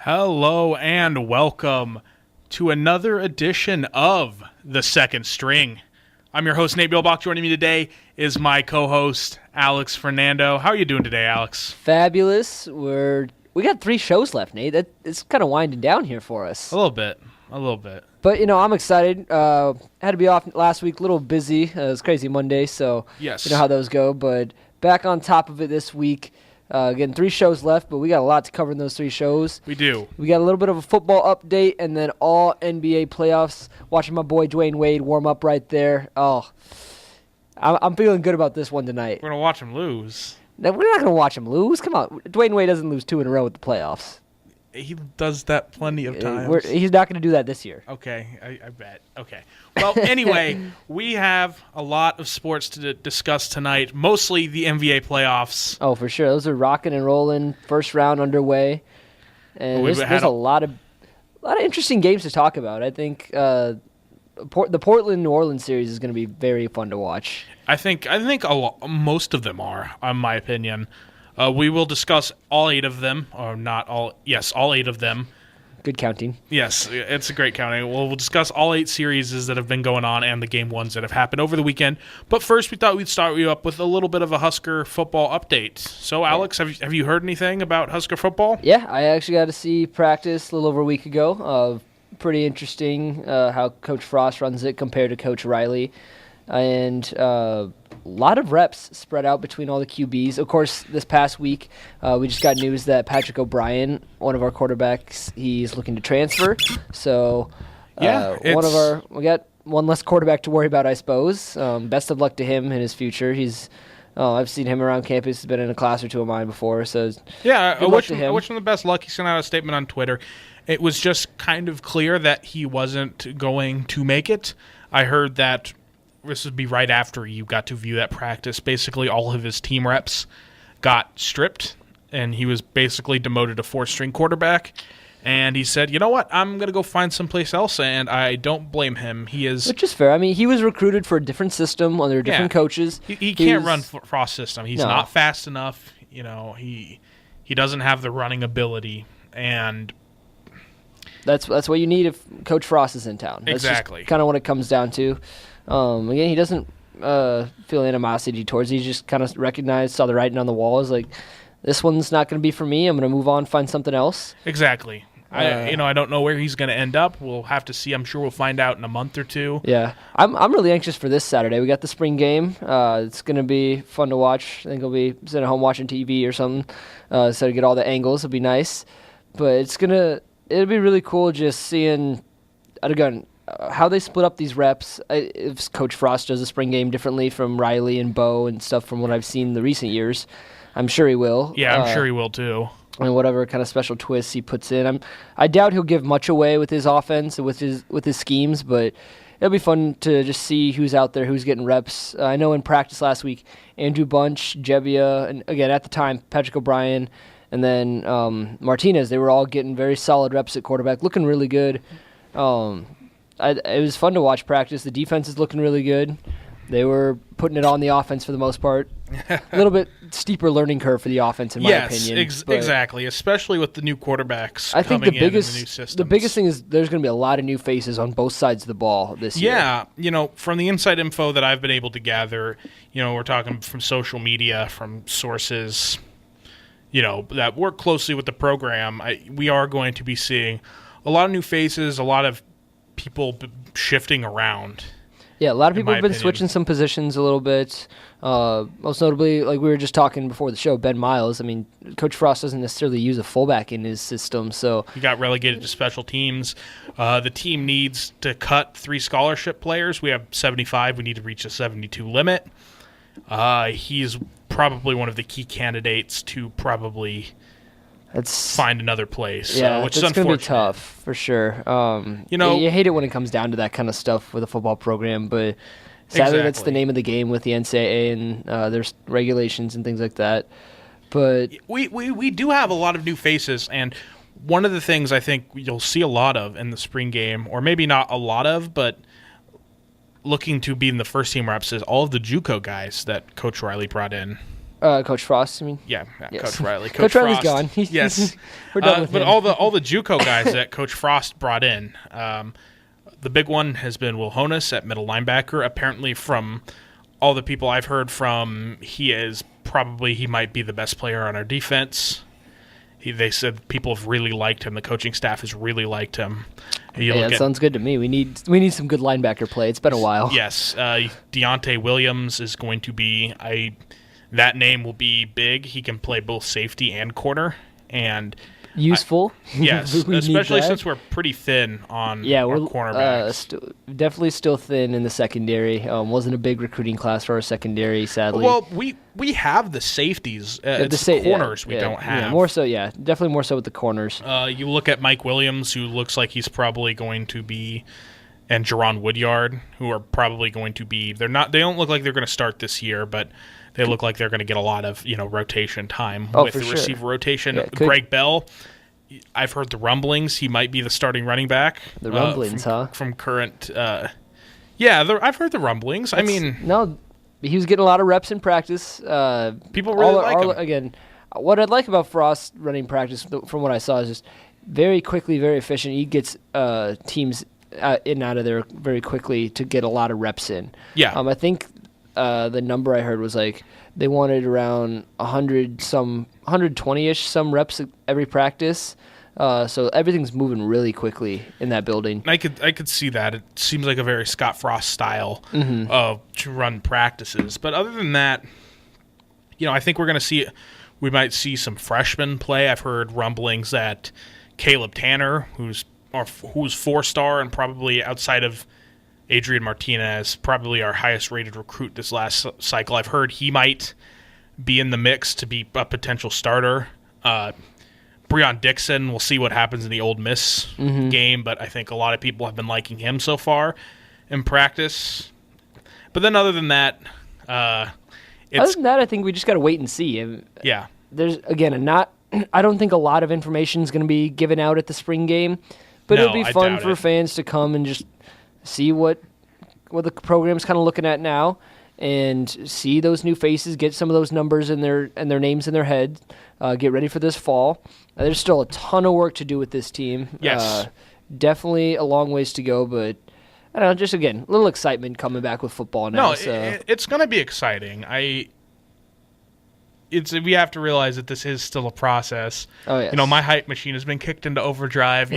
Hello and welcome to another edition of The Second String. I'm your host, Nate Bielbach. Joining me today is my co-host, Alex Fernando. How are you doing today, Alex? Fabulous. We got 3 shows left, Nate. It's kind of winding down here for us. A little bit. But, I'm excited. Had to be off last week, a little busy. It was crazy Monday, so Yes. you know how those go. But back on top of it this week. Again, 3 shows left, but we got a lot to cover in those 3 shows. We do. We got a little bit of a football update, and then all NBA playoffs. Watching my boy Dwayne Wade warm up right there. Oh, I'm feeling good about this one tonight. We're going to watch him lose. Now, we're not going to watch him lose. Come on. Dwayne Wade doesn't lose 2 in a row with the playoffs. He does that plenty of times. He's not going to do that this year. Okay, I bet. Okay. Well, anyway, we have a lot of sports to discuss tonight, mostly the NBA playoffs. Oh, for sure. Those are rocking and rolling. First round underway. And there's a lot of interesting games to talk about. I think the Portland-New Orleans series is going to be very fun to watch. I think most of them are, in my opinion. We will discuss all 8 of them, or not all. Yes, all 8 of them. Good counting. Yes, it's a great counting. We'll discuss all 8 series that have been going on and the game ones that have happened over the weekend. But first, we thought we'd start you up with a little bit of a Husker football update. So, Alex, have you heard anything about Husker football? Yeah, I actually got to see practice a little over a week ago. Pretty interesting how Coach Frost runs it compared to Coach Riley. And a lot of reps spread out between all the QBs. Of course, this past week, we just got news that Patrick O'Brien, one of our quarterbacks, he's looking to transfer. So, we got one less quarterback to worry about, I suppose. Best of luck to him in his future. I've seen him around campus. He's been in a class or 2 of mine before. So, yeah, I wish him the best luck. He sent out a statement on Twitter. It was just kind of clear that he wasn't going to make it. I heard that this would be right after you got to view that practice. Basically, all of his team reps got stripped, and he was basically demoted to 4th-string quarterback. And he said, you know what, I'm going to go find someplace else, and I don't blame him. Which is fair. I mean, he was recruited for a different system under different coaches. He can't run Frost's system. He's not fast enough. He doesn't have the running ability, and that's what you need if Coach Frost is in town. That's exactly kind of what it comes down to. Again, he doesn't feel animosity towards it. He just kind of saw the writing on the wall. Is like, this one's not going to be for me. I'm going to move on, find something else. Exactly. I don't know where he's going to end up. We'll have to see. I'm sure we'll find out in a month or 2. Yeah, I'm really anxious for this Saturday. We got the spring game. It's going to be fun to watch. I think I'll be sitting at home watching TV or something, so to get all the angles. It'll be nice. But it'll be really cool just seeing, again, how they split up these reps. If Coach Frost does the spring game differently from Riley and Bo and stuff from what I've seen in the recent years, I'm sure he will. Yeah, I'm sure he will too. And whatever kind of special twists he puts in, I doubt he'll give much away with his offense and with his schemes, but it'll be fun to just see who's out there, who's getting reps. I know in practice last week, Andrew Bunch, Jebbia, and again at the time Patrick O'Brien, and then Martinez. They were all getting very solid reps at quarterback, looking really good. It was fun to watch practice. The defense is looking really good. They were putting it on the offense for the most part. A little bit steeper learning curve for the offense, in my opinion. Yes, exactly, especially with the new quarterbacks I think coming in the new systems. The biggest thing is there's going to be a lot of new faces on both sides of the ball this year. Yeah, from the inside info that I've been able to gather, we're talking from social media, from sources, that work closely with the program, we are going to be seeing a lot of new faces, a lot of people shifting around. Yeah, a lot of people have been switching some positions a little bit. Most notably, like we were just talking before the show, Ben Miles. I mean, Coach Frost doesn't necessarily use a fullback in his system, so he got relegated to special teams. The team needs to cut 3 scholarship players. We have 75. We need to reach a 72 limit. He's probably one of the key candidates to probably find another place. Yeah, which is unfortunate. Going to be tough for sure. You hate it when it comes down to that kind of stuff with a football program, but sadly that's the name of the game with the NCAA and there's regulations and things like that. But we do have a lot of new faces, and one of the things I think you'll see a lot of in the spring game, or maybe not a lot of, but looking to be in the first team reps, is all of the JUCO guys that Coach Riley brought in. Coach Frost, I mean. Yeah, Yes. Coach Riley. Coach Riley's Frost. gone. Yes. We're done with but him. all the JUCO guys that Coach Frost brought in, the big one has been Will Honus at middle linebacker. Apparently, from all the people I've heard from, he might be the best player on our defense. They said people have really liked him. The coaching staff has really liked him. That sounds good to me. We need some good linebacker play. It's been a while. Yes, Deontay Williams is going to be that name will be big. He can play both safety and corner, and useful. Yes, especially since we're pretty thin on our cornerbacks. Definitely still thin in the secondary. Wasn't a big recruiting class for our secondary, sadly. Well, we have the safeties. It's the corners we don't have. Yeah, more so, definitely more so with the corners. You look at Mike Williams, who looks like he's probably going to be, and Jerron Woodyard, who are probably going to be. They don't look like they're going to start this year, but they look like they're going to get a lot of rotation time with the receiver rotation. Yeah, Greg Bell, I've heard the rumblings he might be the starting running back. The rumblings, from current. I've heard the rumblings. No, he was getting a lot of reps in practice. People really like him. Again, what I'd like about Frost running practice, from what I saw, is just very quickly, very efficient. He gets teams in and out of there very quickly to get a lot of reps in. Yeah. I think the number I heard was like they wanted around 120-ish some reps every practice. So everything's moving really quickly in that building. I could see that. It seems like a very Scott Frost style to run practices. But other than that, I think we might see some freshmen play. I've heard rumblings that Caleb Tanner, who's 4-star and probably outside of Adrian Martinez, probably our highest rated recruit this last cycle. I've heard he might be in the mix to be a potential starter. Breon Dixon, we'll see what happens in the Ole Miss game, but I think a lot of people have been liking him so far in practice. But then other than that, I think we just got to wait and see. Yeah. There's, again, I don't think a lot of information is going to be given out at the spring game, but it'll be fun for fans to come and just see what the program's kind of looking at now and see those new faces, get some of those numbers in their names in their head, get ready for this fall. There's still a ton of work to do with this team. Yes. Definitely a long ways to go, but I don't know, just again, a little excitement coming back with football now. No, it's going to be exciting. We have to realize that this is still a process. Oh, yes. My hype machine has been kicked into overdrive,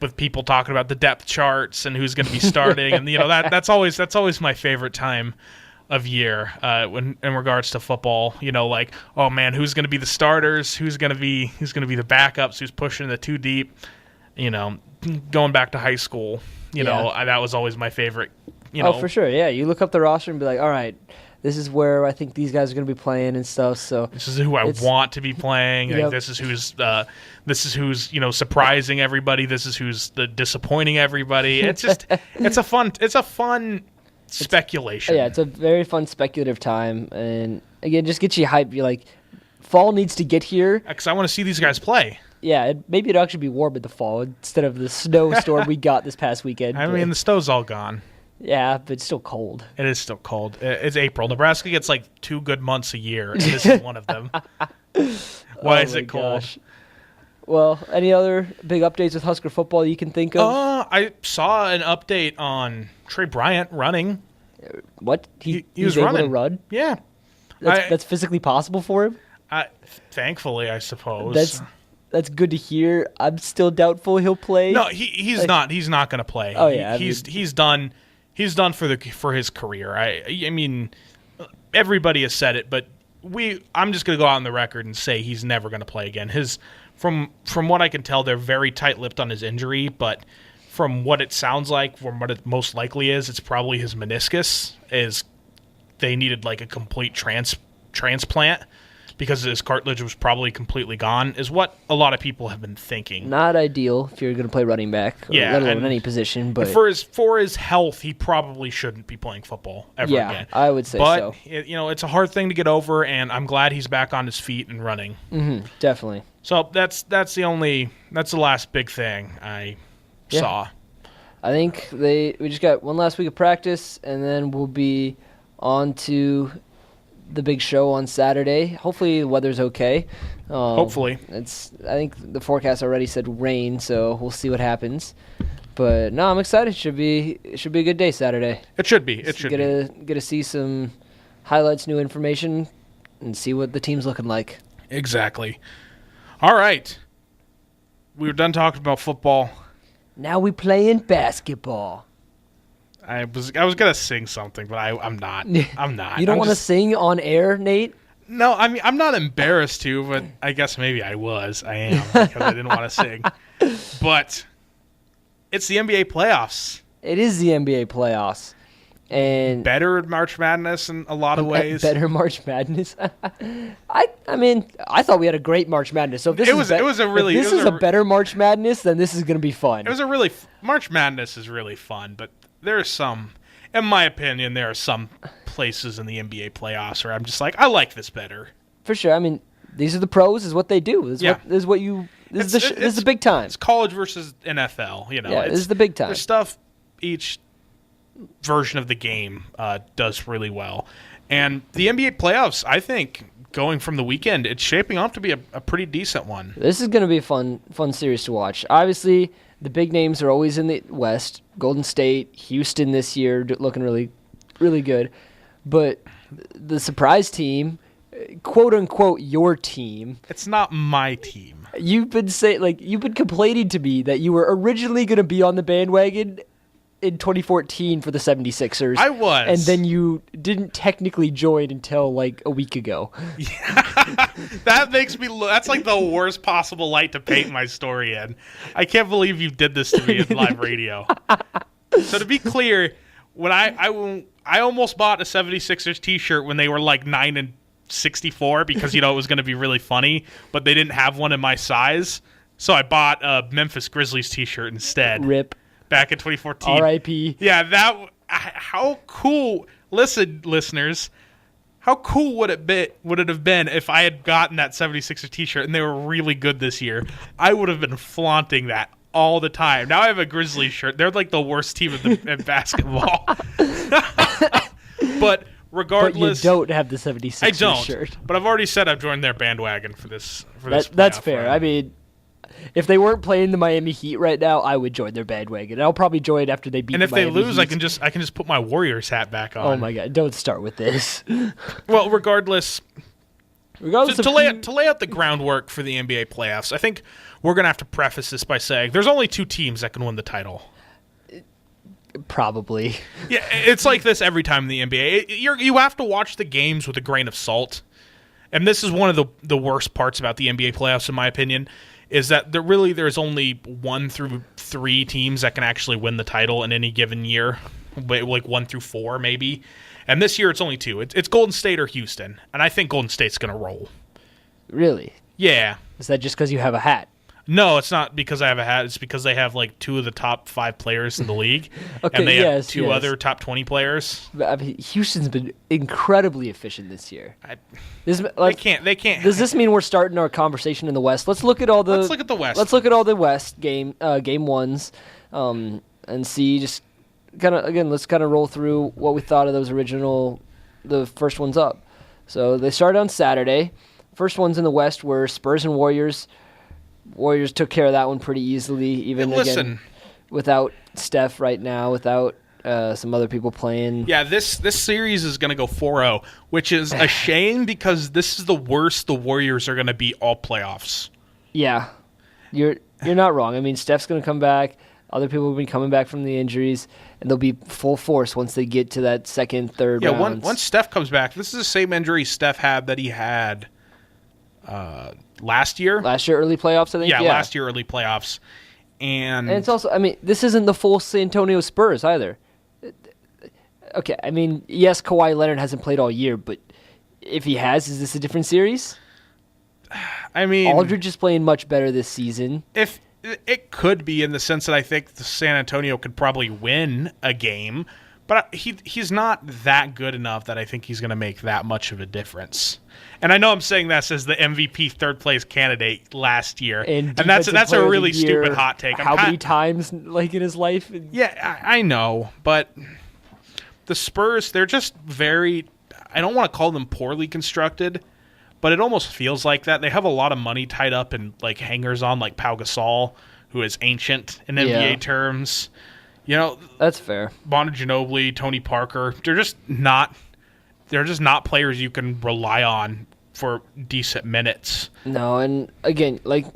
with people talking about the depth charts and who's going to be starting, and that's always my favorite time of year when in regards to football. Like, oh man, who's going to be the starters? Who's going to be the backups? Who's pushing the too deep? Going back to high school, that was always my favorite. Oh, for sure, yeah. You look up the roster and be like, all right, this is where I think these guys are going to be playing and stuff. So this is who I want to be playing. Yep. This is who's surprising everybody. This is who's disappointing everybody. It's just it's a fun speculation. It's a very fun speculative time, and again, just gets you hyped. You're like, fall needs to get here because I want to see these guys play. Yeah, maybe it'll actually be warm in the fall instead of the snowstorm we got this past weekend. The snow's all gone. Yeah, but it's still cold. It is still cold. It's April. Nebraska gets like 2 good months a year, and this is one of them. Why is it cold? Gosh. Well, any other big updates with Husker football you can think of? I saw an update on Trey Bryant running. What? He was was able running. to run? Yeah. That's physically possible for him? Thankfully, I suppose. That's good to hear. I'm still doubtful he'll play. No, he's not. He's not going to play. Oh yeah, he's done. He's done for his career. I mean, everybody has said it, but I'm just going to go out on the record and say he's never going to play again. From what I can tell, they're very tight-lipped on his injury, but from what it sounds like, from what it most likely is, it's probably his meniscus. They needed like a complete transplant because his cartilage was probably completely gone, is what a lot of people have been thinking. Not ideal if you're going to play running back, let alone any position. But for his health, he probably shouldn't be playing football ever again. Yeah, I would say so. But it's a hard thing to get over, and I'm glad he's back on his feet and running. Mm-hmm, definitely. So that's the last big thing I saw. I think we just got one last week of practice, and then we'll be on to the big show on Saturday. Hopefully the weather's okay. Hopefully. I think the forecast already said rain, so we'll see what happens. But no, I'm excited. It should be a good day Saturday. It should be. It should get to see some highlights, new information, and see what the team's looking like. Exactly. All right. We were done talking about football. Now we play in basketball. I was gonna sing something, but I'm not. I'm not. You don't want to sing on air, Nate? No, I mean I'm not embarrassed to, but I guess maybe I was. I am because I didn't want to sing. But it's the NBA playoffs. It is the NBA playoffs, and better March Madness in a lot of ways. Better March Madness. I mean, I thought we had a great March Madness. So if this is a better March Madness, then this is going to be fun. It was a really March Madness is really fun, but there are some, in my opinion, there are some places in the NBA playoffs where I'm just like, I like this better. For sure. I mean, these are the pros. Is what they do. This is the big time. It's college versus NFL. You know, yeah, this is the big time. There's stuff each version of the game does really well, and the NBA playoffs, I think, going from the weekend, it's shaping up to be a pretty decent one. This is going to be a fun series to watch. Obviously, the big names are always in the West. Golden State, Houston this year looking really, really good. But the surprise team, quote unquote, your team. It's not my team. You've been complaining to me that you were originally going to be on the bandwagon in 2014 for the 76ers. I was. And then you didn't technically join until like a week ago. Yeah. That makes me that's like the worst possible light to paint my story in. I can't believe you did this to me in live radio. So to be clear, when I almost bought a 76ers t-shirt when they were like 9-64 because it was going to be really funny, but they didn't have one in my size. So I bought a Memphis Grizzlies t-shirt instead. RIP. Back in 2014. R.I.P. Yeah, how cool. Listen, listeners, how cool would it have been if I had gotten that 76er t-shirt and they were really good this year? I would have been flaunting that all the time. Now I have a Grizzlies shirt. They're like the worst team in basketball. But regardless, but you don't have the 76er shirt. But I've already said I've joined their bandwagon for this. That's fair. Run. I mean, if they weren't playing the Miami Heat right now, I would join their bandwagon. I'll probably join after they beat. And if Miami they lose, Heat. I can just put my Warriors hat back on. Oh my God! Don't start with this. Well, regardless to lay out the groundwork for the NBA playoffs, I think we're gonna have to preface this by saying there's only two teams that can win the title. Probably. Yeah, it's like this every time in the NBA. You have to watch the games with a grain of salt, and this is one of the worst parts about the NBA playoffs, in my opinion. Is that there's only 1 through 3 teams that can actually win the title in any given year, like 1 through 4 maybe. And this year it's only 2. It's Golden State or Houston, and I think Golden State's going to roll. Really? Yeah. Is that just because you have a hat? No, it's not because I have a hat. It's because they have like 2 of the top 5 players in the league, okay, and they have 2 other top 20 players. I mean, Houston's been incredibly efficient this year. They can't. Does this mean we're starting our conversation in the West? Let's look at all the. Let's look at the West. Let's look at all the West game ones, and see. Just let's kind of roll through what we thought of the first ones up. So they started on Saturday. First ones in the West were Spurs and Warriors. Warriors took care of that one pretty easily, even again without Steph right now, without some other people playing. Yeah, this series is going to go 4-0, which is a shame because this is the worst the Warriors are going to be all playoffs. Yeah, you're not wrong. I mean, Steph's going to come back. Other people have been coming back from the injuries, and they'll be full force once they get to that second, third rounds. Once Steph comes back, this is the same injury Steph had that he had last year. Last year, early playoffs, I think. Yeah, last year, early playoffs. And it's also, I mean, this isn't the full San Antonio Spurs either. Okay, I mean, yes, Kawhi Leonard hasn't played all year, but if he has, is this a different series? I mean, Aldridge is playing much better this season. If it could be, in the sense that I think the San Antonio could probably win a game, but he's not that good enough that I think he's going to make that much of a difference. And I know I'm saying this as the MVP third place candidate last year, and that's a really stupid hot take. How many times, like, in his life? Yeah, I know, but the Spurs, they're just very. I don't want to call them poorly constructed, but it almost feels like that. They have a lot of money tied up in like hangers on, like Pau Gasol, who is ancient in NBA terms. You know, that's fair. Manu Ginobili, Tony Parker, they're just not players you can rely on for decent minutes. No, and again, like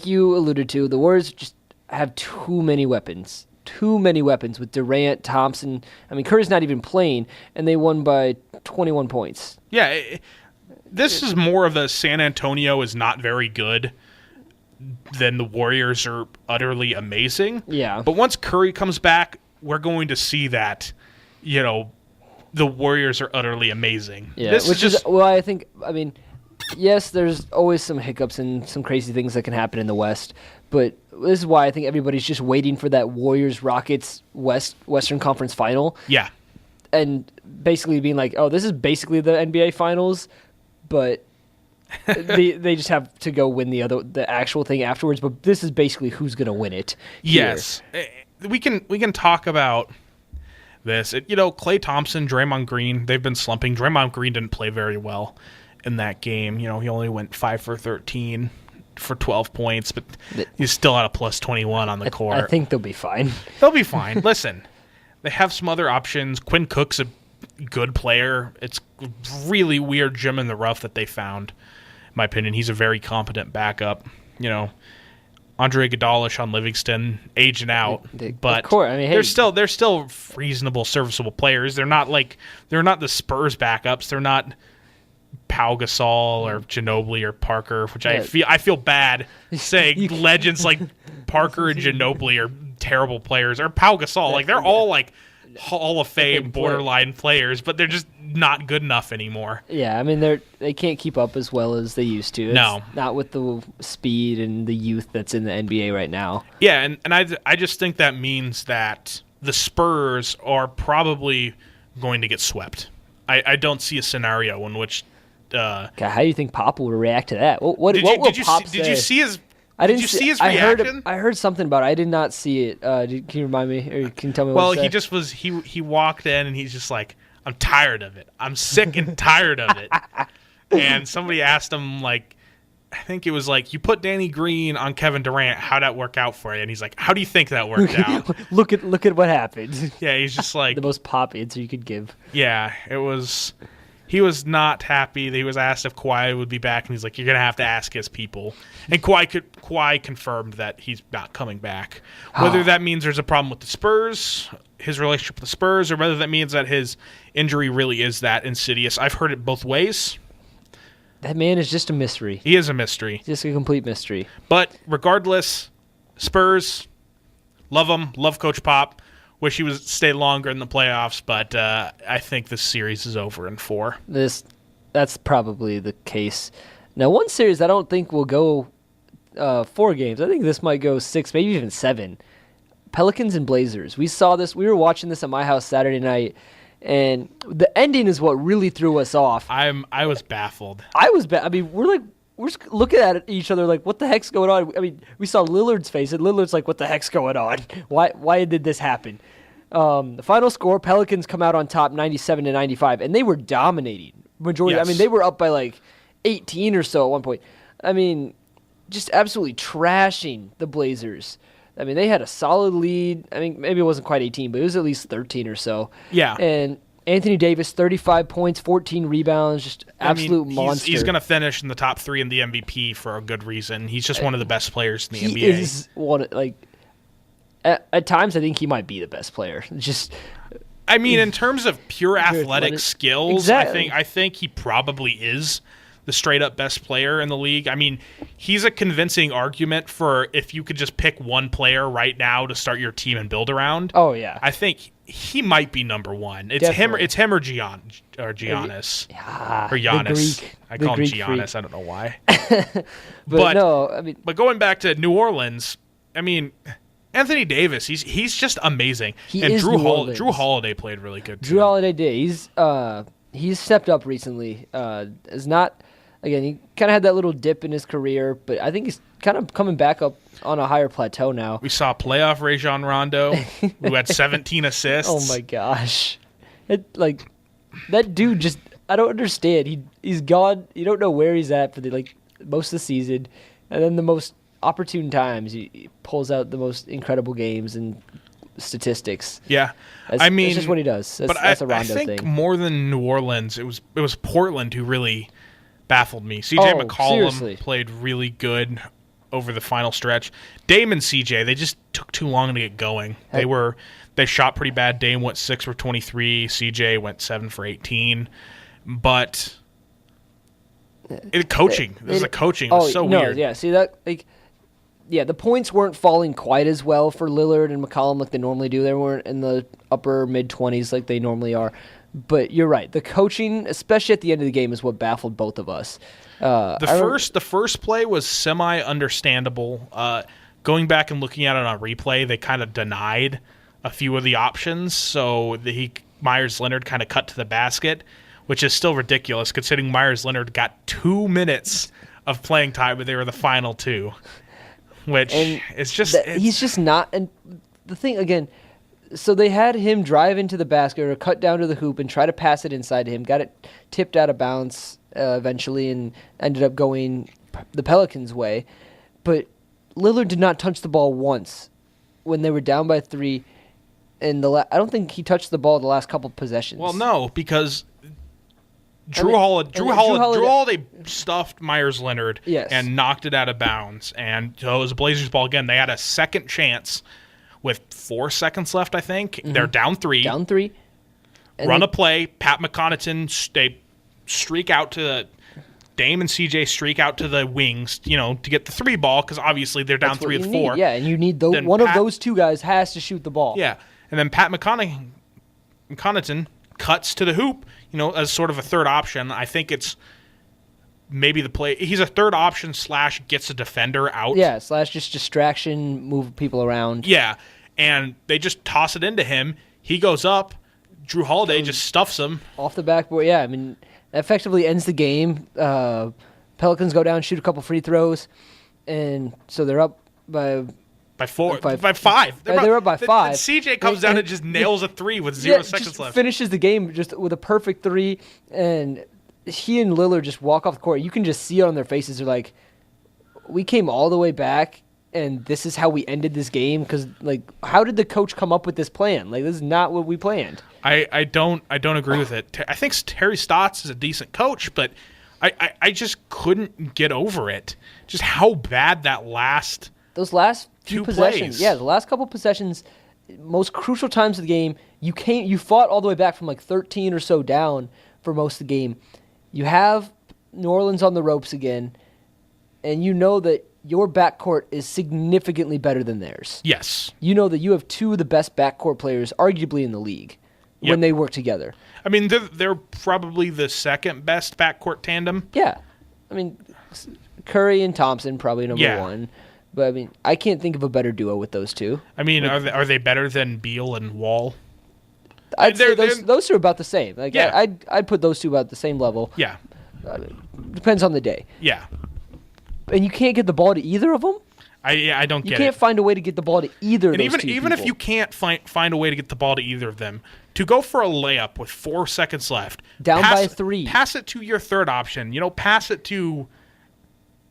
you alluded to, the Warriors just have too many weapons. Too many weapons with Durant, Thompson. I mean, Curry's not even playing, and they won by 21 points. Yeah, this is more of a San Antonio is not very good than the Warriors are utterly amazing. Yeah. But once Curry comes back, we're going to see that, you know, the Warriors are utterly amazing. Yeah, I mean, yes, there's always some hiccups and some crazy things that can happen in the West, but this is why I think everybody's just waiting for that Warriors-Rockets Western Conference final. Yeah. And basically being like, oh, this is basically the NBA Finals, but they just have to go win the actual thing afterwards. But this is basically who's going to win it. Yes. We can talk about this. Klay Thompson, Draymond Green, they've been slumping. Draymond Green didn't play very well in that game. He only went 5 for 13 for 12 points, but he's still at a plus 21 on the court. I think they'll be fine. They'll be fine. Listen, they have some other options. Quinn Cook's a good player. It's a really weird gem in the rough that they found. In my opinion, he's a very competent backup. Andre Iguodala, Sean Livingston, aging out, but of course, I mean, hey, they're still reasonable, serviceable players. They're not the Spurs backups. They're not Pau Gasol or Ginobili or Parker, which I feel bad saying legends like Parker and Ginobili are terrible players, or Pau Gasol. Like they're all like Hall of Fame borderline players, but they're just not good enough anymore. Yeah, I mean they can't keep up as well as they used to. No, not with the speed and the youth that's in the NBA right now. Yeah, and I just think that means that the Spurs are probably going to get swept. I don't see a scenario in which. God, how do you think Pop will react to that? What will Pop say? Did you see his? Did you see his reaction? I heard something about it. I did not see it. Can you remind me, or can you tell me? Well, he just was. He walked in and he's just like, I'm tired of it. I'm sick and tired of it. And somebody asked him, like, I think it was like, you put Danny Green on Kevin Durant. How'd that work out for you? And he's like, how do you think that worked out? Look at what happened. Yeah, he's just like the most Pop answer you could give. Yeah, it was. He was not happy. He was asked if Kawhi would be back, and he's like, "You're gonna have to ask his people." And Kawhi confirmed that he's not coming back. Whether that means there's a problem with the Spurs, his relationship with the Spurs, or whether that means that his injury really is that insidious, I've heard it both ways. That man is just a mystery. He is a mystery. Just a complete mystery. But regardless, Spurs, love him, love Coach Pop. Wish he would stay longer in the playoffs, but I think this series is over in 4. That's probably the case. Now, one series I don't think will go 4 games. I think this might go 6, maybe even 7. Pelicans and Blazers. We saw this. We were watching this at my house Saturday night, and the ending is what really threw us off. I was baffled. I mean, we're just looking at each other like, what the heck's going on? I mean, we saw Lillard's face, and Lillard's like, what the heck's going on? Why did this happen? The final score, Pelicans come out on top 97-95, and they were dominating. Majority. Yes. I mean, they were up by like 18 or so at one point. I mean, just absolutely trashing the Blazers. I mean, they had a solid lead. I mean, maybe it wasn't quite 18, but it was at least 13 or so. Yeah. And Anthony Davis, 35 points, 14 rebounds, just absolute monster. He's going to finish in the top 3 in the MVP for a good reason. He's just one of the best players in the NBA. He is one, like, at times I think he might be the best player. Just, I mean, in terms of pure athletic skills, exactly. I think he probably is the straight-up best player in the league. I mean, he's a convincing argument for if you could just pick one player right now to start your team and build around. Oh, yeah. I think he might be number 1. It's Definitely. him or Giannis. Yeah, or Giannis. I call him Giannis. I don't know why. but no, I mean, but going back to New Orleans, I mean, Anthony Davis, he's just amazing. And Drew Holiday played really good too. Drew Holiday did. He's stepped up recently. Is not. Again, he kind of had that little dip in his career, but I think he's kind of coming back up on a higher plateau now. We saw playoff Rajon Rondo, who had 17 assists. Oh, my gosh. That dude just I don't understand. He's gone. You don't know where he's at for the most of the season, and then the most opportune times he pulls out the most incredible games and statistics. Yeah, That's just what he does. That's a Rondo thing. I think thing. more than New Orleans, it was Portland who really baffled me. CJ McCollum seriously. played really good over the final stretch. Dame and CJ, they just took too long to get going. They shot pretty bad. Dame went 6 for 23. CJ went 7 for 18. But the coaching, the coaching was so weird. Yeah, see that the points weren't falling quite as well for Lillard and McCollum like they normally do. They weren't in the upper mid-20s like they normally are. But you're right. The coaching, especially at the end of the game, is what baffled both of us. The first play was semi-understandable. Going back and looking at it on replay, they kind of denied a few of the options. So Myers Leonard kind of cut to the basket, which is still ridiculous considering Myers Leonard got 2 minutes of playing time, but they were the final 2. Which is just... he's just not... And the thing, again... So they had him drive into the basket or cut down to the hoop and try to pass it inside to him. Got it tipped out of bounds eventually and ended up going the Pelicans' way. But Lillard did not touch the ball once when they were down by 3. And I don't think he touched the ball the last couple possessions. Well, no, because Drew Holiday stuffed Myers Leonard and knocked it out of bounds. And so it was a Blazers ball again. They had a second chance with 4 seconds left, I think. Mm-hmm. They're down 3. Down 3. Run a play. Pat McConnaughton, they streak out to Dame and CJ streak out to the wings, to get the 3 ball because obviously they're down 3 with 4. Yeah, and you need one of those 2 guys has to shoot the ball. Yeah, and then Pat McConnaughton cuts to the hoop, as sort of a third option. I think it's maybe the play. He's a third option / gets a defender out. Yeah, / just distraction, move people around. Yeah, and they just toss it into him. He goes up. Drew Holiday just stuffs him. Off the backboard, yeah. I mean, that effectively ends the game. Pelicans go down, shoot a couple free throws, and so they're up by 4. By 5. They're up by 5. CJ comes down and just nails a 3 with 0 seconds left. Finishes the game just with a perfect 3, and he and Lillard just walk off the court. You can just see it on their faces. They're like, we came all the way back, and this is how we ended this game? Because, how did the coach come up with this plan? This is not what we planned. I don't agree with it. I think Terry Stotts is a decent coach, but I just couldn't get over it. Just how bad those last few possessions. Plays. Yeah, the last couple possessions, most crucial times of the game, you fought all the way back from 13 or so down for most of the game. You have New Orleans on the ropes again, and you know that your backcourt is significantly better than theirs. Yes. You know that you have 2 of the best backcourt players, arguably in the league, when they work together. I mean, they're probably the second best backcourt tandem. Yeah. I mean, Curry and Thompson probably number 1. But, I mean, I can't think of a better duo with those 2. I mean, are they better than Beal and Wall? I'd say those 2 are about the same. Yeah. I'd put those 2 about the same level. Yeah. Depends on the day. Yeah. And you can't get the ball to either of them? I don't get it. You can't find a way to get the ball to either of those 2 even if you can't find a way to get the ball to either of them, to go for a layup with 4 seconds left. Down by 3. Pass it to your third option. Pass it to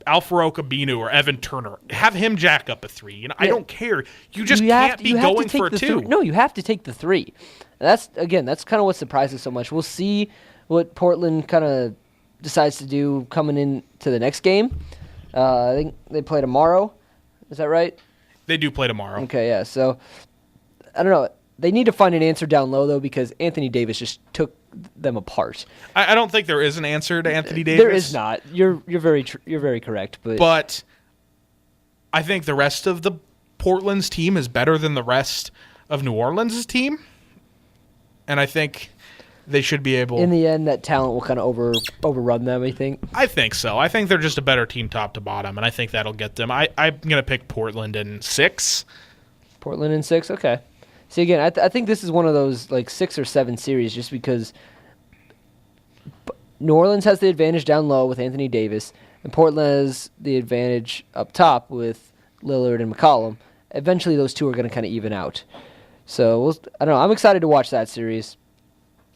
Al-Farouq Aminu or Evan Turner. Have him jack up a 3. I don't care. You just can't be going for a 2. No, you have to take the 3. That's kind of what surprises so much. We'll see what Portland kind of decides to do coming into the next game. I think they play tomorrow. Is that right? They do play tomorrow. Okay, yeah. So, I don't know. They need to find an answer down low, though, because Anthony Davis just took them apart. I don't think there is an answer to Anthony Davis. There is not. You're very correct. But I think the rest of the Portland's team is better than the rest of New Orleans' team. And I think they should be able... In the end, that talent will kind of overrun them, I think. I think so. I think they're just a better team top to bottom, and I think that'll get them. I'm going to pick Portland in 6. Portland in 6? Okay. See, again, I think this is one of those 6 or 7 series just because New Orleans has the advantage down low with Anthony Davis, and Portland has the advantage up top with Lillard and McCollum. Eventually, those 2 are going to kind of even out. So, I don't know. I'm excited to watch that series.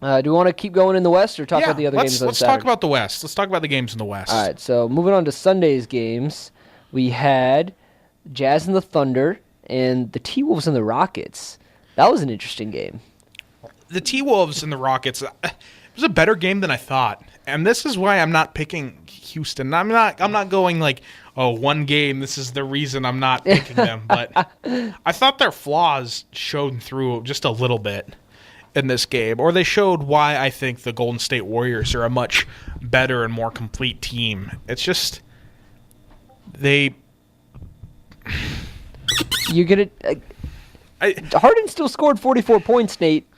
Do we want to keep going in the West or talk about the other games on let's Saturday? talk about the West. Let's talk about the games in the West. All right, so moving on to Sunday's games, we had Jazz and the Thunder and the T-Wolves and the Rockets. That was an interesting game. The T-Wolves and the Rockets, it was a better game than I thought. And this is why I'm not picking Houston. I'm not going like, oh, one game, this is the reason I'm not picking them. But I thought their flaws showed through just a little bit in this game, or they showed why I think the Golden State Warriors are a much better and more complete team. It's just they. You get it. Harden still scored 44 points, Nate.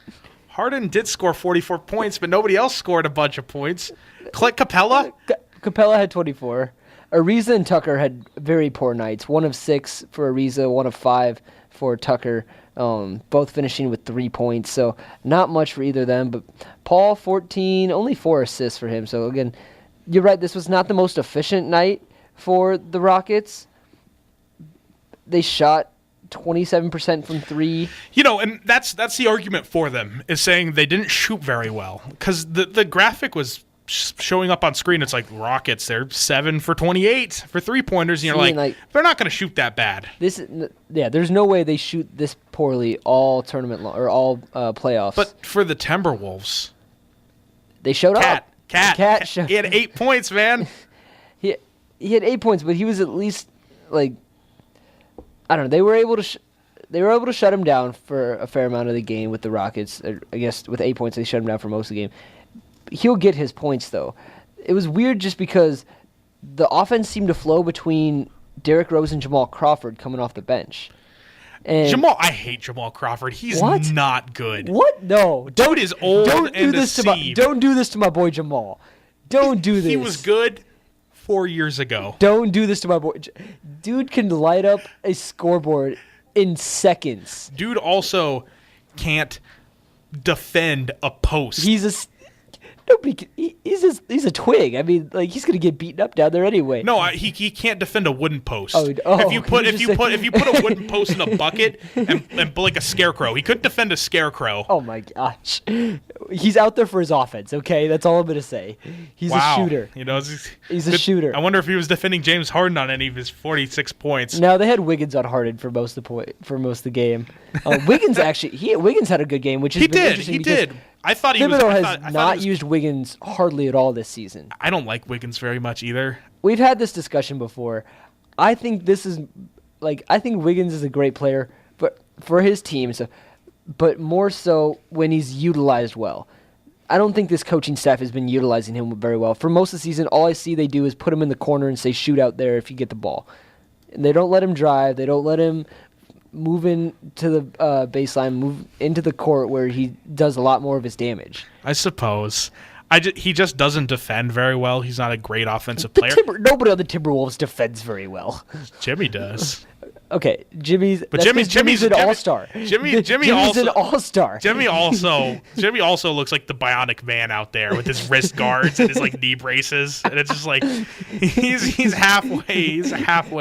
Harden did score 44 points, but nobody else scored a bunch of points. Clint Capella. Capella had 24. Ariza and Tucker had very poor nights. 1 of 6 for Ariza, 1 of 5 for Tucker. Both finishing with 3 points, so not much for either of them. But Paul, 14, only 4 assists for him. So again, you're right. This was not the most efficient night for the Rockets. They shot 27% from 3. And that's the argument for them, is saying they didn't shoot very well, because the graphic was showing up on screen. It's like Rockets, they're 7 for 28 for 3-pointers, and you're like, they're not going to shoot that bad. There's no way they shoot this poorly all tournament or all playoffs. But for the Timberwolves, they showed up. Cat he had 8 points, man. He had 8 points, but he was at least like, I don't know. They were able to shut him down for a fair amount of the game with the Rockets. I guess with 8 points, they shut him down for most of the game. He'll get his points, though. It was weird just because the offense seemed to flow between Derrick Rose and Jamal Crawford coming off the bench. And I hate Jamal Crawford. He's not good. What? No. Dude is old and deceived. Don't do this to my boy Jamal. Don't do this. He was good 4 years ago. Don't do this to my boy. Dude can light up a scoreboard in seconds. Dude also can't defend a post. He's a twig. I mean, like, he's gonna get beaten up down there anyway. No, he can't defend a wooden post. If you put a wooden post in a bucket and like a scarecrow, he couldn't defend a scarecrow. Oh my gosh, he's out there for his offense. Okay, that's all I'm gonna say. He's a shooter. He's a shooter. I wonder if he was defending James Harden on any of his 46 points. No, they had Wiggins on Harden for most of the game. Wiggins Wiggins had a good game, which is interesting. He did. I thought Thibodeau has not used Wiggins hardly at all this season. I don't like Wiggins very much either. We've had this discussion before. I think Wiggins is a great player, but for his team, but more so when he's utilized well. I don't think this coaching staff has been utilizing him very well. For most of the season, all I see they do is put him in the corner and say, shoot out there if you get the ball. And they don't let him drive. They don't let him move into the baseline, move into the court where he does a lot more of his damage. I suppose. He just doesn't defend very well. He's not a great offensive player. Nobody on the Timberwolves defends very well. Jimmy does. Okay, Jimmy's an all-star. Jimmy's an all-star. Jimmy also looks like the Bionic Man out there with his wrist guards and his like knee braces, and it's just like he's halfway. Half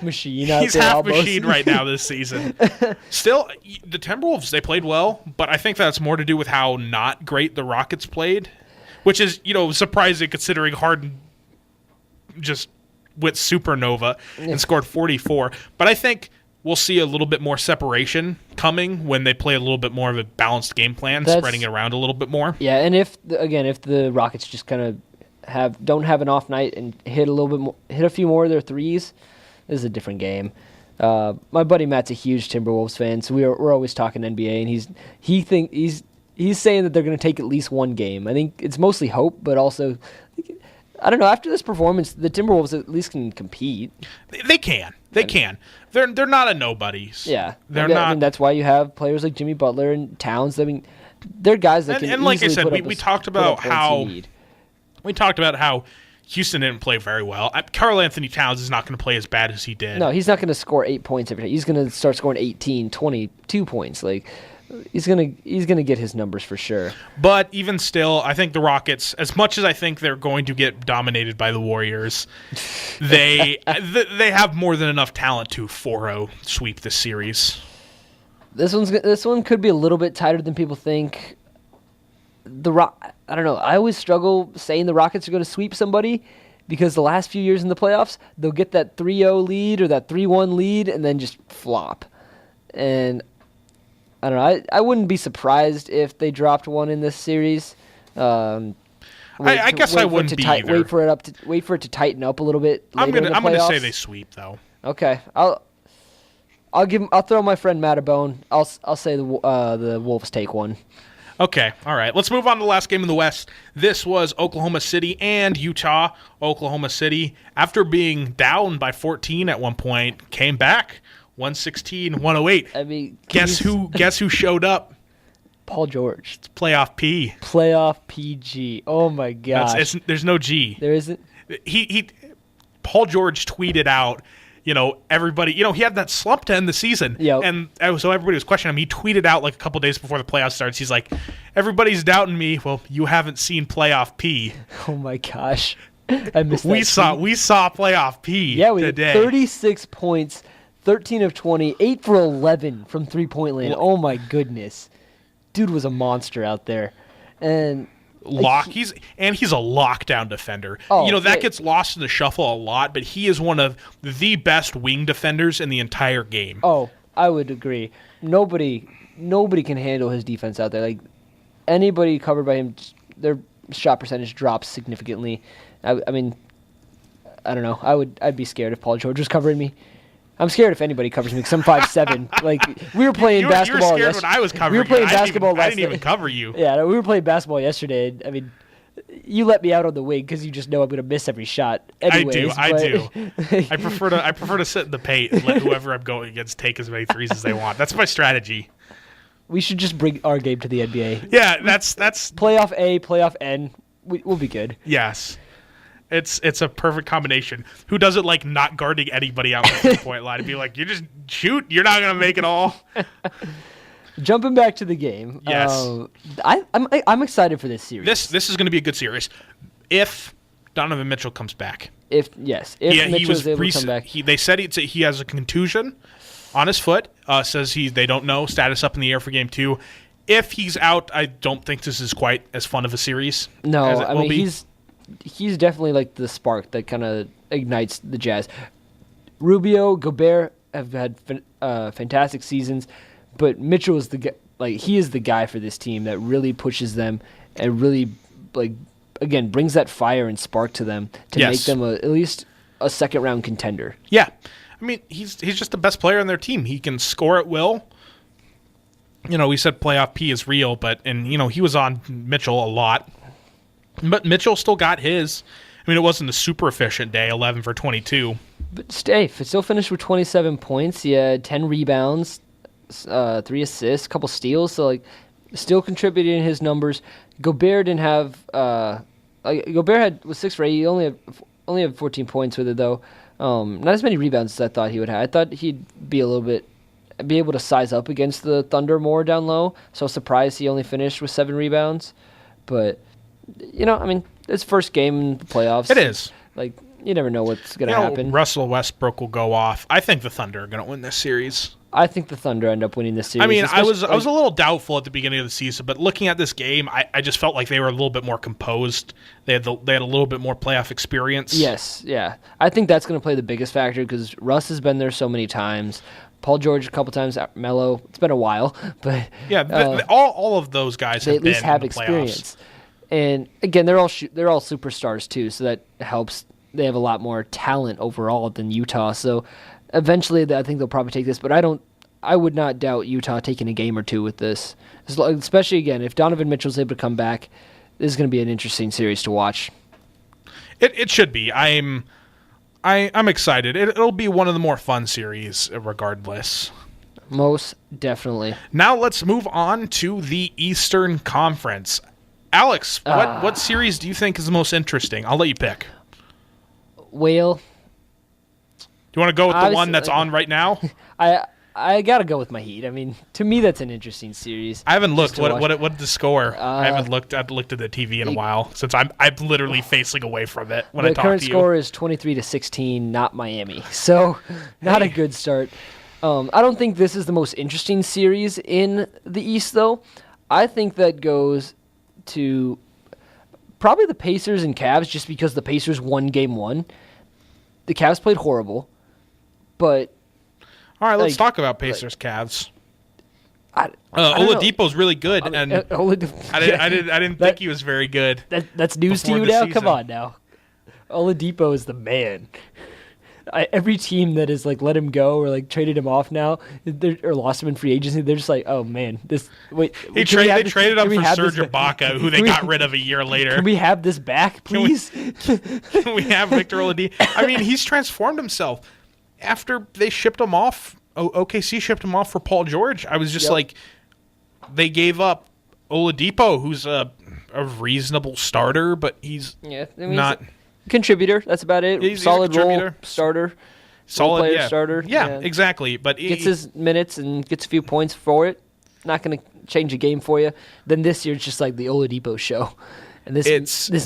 machine. He's half machine right now this season. Still, the Timberwolves, they played well, but I think that's more to do with how not great the Rockets played, which is surprising considering Harden just went supernova and scored 44. But I think we'll see a little bit more separation coming when they play a little bit more of a balanced game plan, spreading it around a little bit more. Yeah, and if the Rockets just kind of don't have an off night and hit a few more of their threes, this is a different game. My buddy Matt's a huge Timberwolves fan, so we're always talking NBA, and he's saying that they're going to take at least one game. I think it's mostly hope, but also, I don't know. After this performance, the Timberwolves at least can compete. They can. They're not a nobodies. Yeah, they're not. I mean, that's why you have players like Jimmy Butler and Towns. I mean, they're guys that can. And like I said, we talked about how Houston didn't play very well. Karl Anthony Towns is not going to play as bad as he did. No, he's not going to score 8 points every time. He's going to start scoring 18, 22 points. Like, he's gonna get his numbers for sure. But even still, I think the Rockets, as much as I think they're going to get dominated by the Warriors, they have more than enough talent to 4-0 sweep this series. This one could be a little bit tighter than people think. I don't know. I always struggle saying the Rockets are going to sweep somebody because the last few years in the playoffs, they'll get that 3-0 lead or that 3-1 lead and then just flop. And I don't know. I wouldn't be surprised if they dropped one in this series. I guess I wouldn't be either. Wait for it to tighten up a little bit. I'm gonna say they sweep though. Okay, I'll throw my friend Matt a bone. I'll say the Wolves take one. Okay, all right. Let's move on to the last game in the West. This was Oklahoma City and Utah. Oklahoma City, after being down by 14 at one point, came back 116-108. I mean, guess who showed up? Paul George. It's playoff P. Playoff PG. Oh my gosh. There's no G. There isn't. Paul George tweeted out, everybody, he had that slump to end the season. Yep. And so everybody was questioning him. He tweeted out like a couple days before the playoffs starts. He's like, everybody's doubting me. Well, you haven't seen playoff P. Oh my gosh. I missed that. We saw playoff P today. 36 points, 13 of 20, 8 for 11 from 3-point land. Oh my goodness. Dude was a monster out there. And he's a lockdown defender. That gets lost in the shuffle a lot, but he is one of the best wing defenders in the entire game. Oh, I would agree. Nobody can handle his defense out there. Like anybody covered by him, their shot percentage drops significantly. I mean, I don't know. I'd be scared if Paul George was covering me. I'm scared if anybody covers me because I'm 5'7". Like we were playing basketball. You were scared when I was covering. We were playing basketball. I didn't even cover you. Yeah, we were playing basketball yesterday. I mean, you let me out on the wing because you just know I'm going to miss every shot. Anyways, I do. I prefer to sit in the paint and let whoever I'm going against take as many threes as they want. That's my strategy. We should just bring our game to the NBA. Yeah, that's playoff A, playoff N. We'll be good. Yes. It's a perfect combination. Who doesn't like not guarding anybody out the 3-point line and be like, you just shoot, you're not gonna make it all. Jumping back to the game. Yes. I'm excited for this series. This is gonna be a good series if Donovan Mitchell comes back. If Mitchell is able to come back. They said he has a contusion on his foot. Says they don't know, status up in the air for game 2. If he's out, I don't think this is quite as fun of a series. No, I mean he's definitely like the spark that kind of ignites the Jazz. Rubio, Gobert have had fantastic seasons, but Mitchell is he is the guy for this team that really pushes them and really again brings that fire and spark to them to make them at least a second round contender. Yeah, I mean he's just the best player on their team. He can score at will. We said playoff P is real, and he was on Mitchell a lot. But Mitchell still got his. I mean, it wasn't a super efficient day, 11 for 22. But still finished with 27 points. He had 10 rebounds, 3 assists, a couple steals. So, still contributing in his numbers. Gobert didn't have Gobert was 6 for 8. He only had 14 points with it, though. Not as many rebounds as I thought he would have. I thought he'd be able to size up against the Thunder more down low. So, I was surprised he only finished with 7 rebounds. But I mean, it's first game in the playoffs. It is. You never know what's going to happen. Russell Westbrook will go off. I think the Thunder are going to win this series. I think the Thunder end up winning this series. I mean, I was a little doubtful at the beginning of the season, but looking at this game, I just felt like they were a little bit more composed. They had a little bit more playoff experience. Yes, yeah. I think that's going to play the biggest factor because Russ has been there so many times. Paul George a couple times, Melo. It's been a while, but yeah, all of those guys they have at least been have in the experience. Playoffs. And again, they're all superstars too, so that helps. They have a lot more talent overall than Utah. So eventually, I think they'll probably take this. But I would not doubt Utah taking a game or two with this, especially again if Donovan Mitchell's able to come back. This is going to be an interesting series to watch. It should be. I'm excited. It'll be one of the more fun series, regardless. Most definitely. Now let's move on to the Eastern Conference. Alex, what series do you think is the most interesting? I'll let you pick. Well, do you want to go with the one that's on right now? I gotta go with my Heat. I mean, to me, that's an interesting series. I haven't looked. What the score? I haven't looked. I've looked at the TV in a while since I'm literally facing away from it when I talk to you. The current score is 23-16, not Miami. So, not a good start. I don't think this is the most interesting series in the East, though. I think that goes to probably the Pacers and Cavs, just because the Pacers won Game 1. The Cavs played horrible, but all right, let's talk about Pacers Cavs. I don't know. Oladipo's really good, and I didn't think he was very good. That's news to you now. Come on now, Oladipo is the man. Every team that has let him go or traded him off now or lost him in free agency, they're just oh man, they traded him for Serge Ibaka, who they got rid of a year later. Can we have this back, please? Can we have Victor Oladipo? I mean, he's transformed himself. After they shipped him off, OKC shipped him off for Paul George. I was just they gave up Oladipo, who's a reasonable starter, but he's not. Contributor, that's about it. He's solid role starter, solid player starter. Yeah, exactly. But gets his minutes and gets a few points for it. Not going to change the game for you. Then this year it's just like the Oladipo show, and this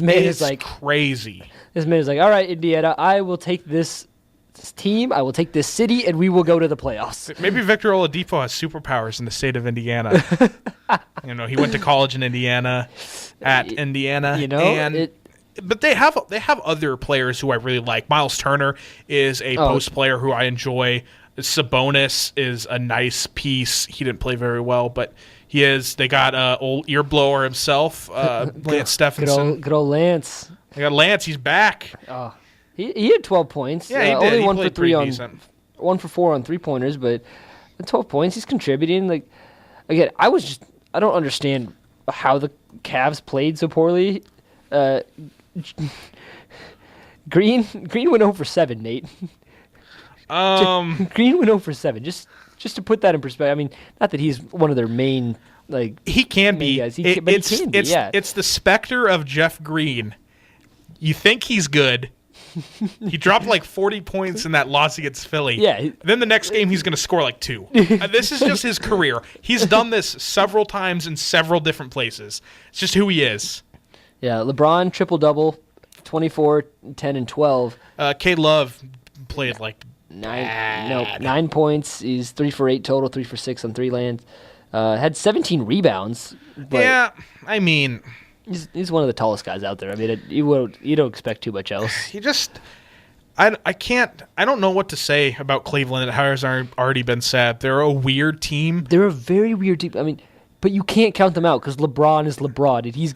man is crazy. This man is all right, Indiana, I will take this team, I will take this city, and we will go to the playoffs. Maybe Victor Oladipo has superpowers in the state of Indiana. He went to college in Indiana, at Indiana, but they have other players who I really like. Miles Turner is a post player who I enjoy. Sabonis is a nice piece. He didn't play very well, but he is. They got old ear blower himself, Lance Stephenson. Good old Lance. They got Lance. He's back. He had 12 points. Yeah, he did. Only he 1 for 3 on decent. 1 for 4 on 3-pointers, but 12 points. He's contributing. Again, I don't understand how the Cavs played so poorly. Green went 0 for 7, Nate. Green went 0 for 7. Just to put that in perspective. I mean, not that he's one of their main he can be. Guys. He can be. It's the specter of Jeff Green. You think he's good. He dropped 40 points in that loss against Philly. Yeah. Then the next game he's going to score 2. This is just his career. He's done this several times in several different places. It's just who he is. Yeah, LeBron triple-double, 24, 10, and 12. K-Love played 9 points. He's 3 for 8 total, 3 for 6 on 3 lands. Had 17 rebounds. But yeah, I mean, he's one of the tallest guys out there. I mean, you don't expect too much else. He just, I don't know what to say about Cleveland. It has already been said. They're a weird team. They're a very weird team. I mean, but you can't count them out because LeBron is LeBron, and he'll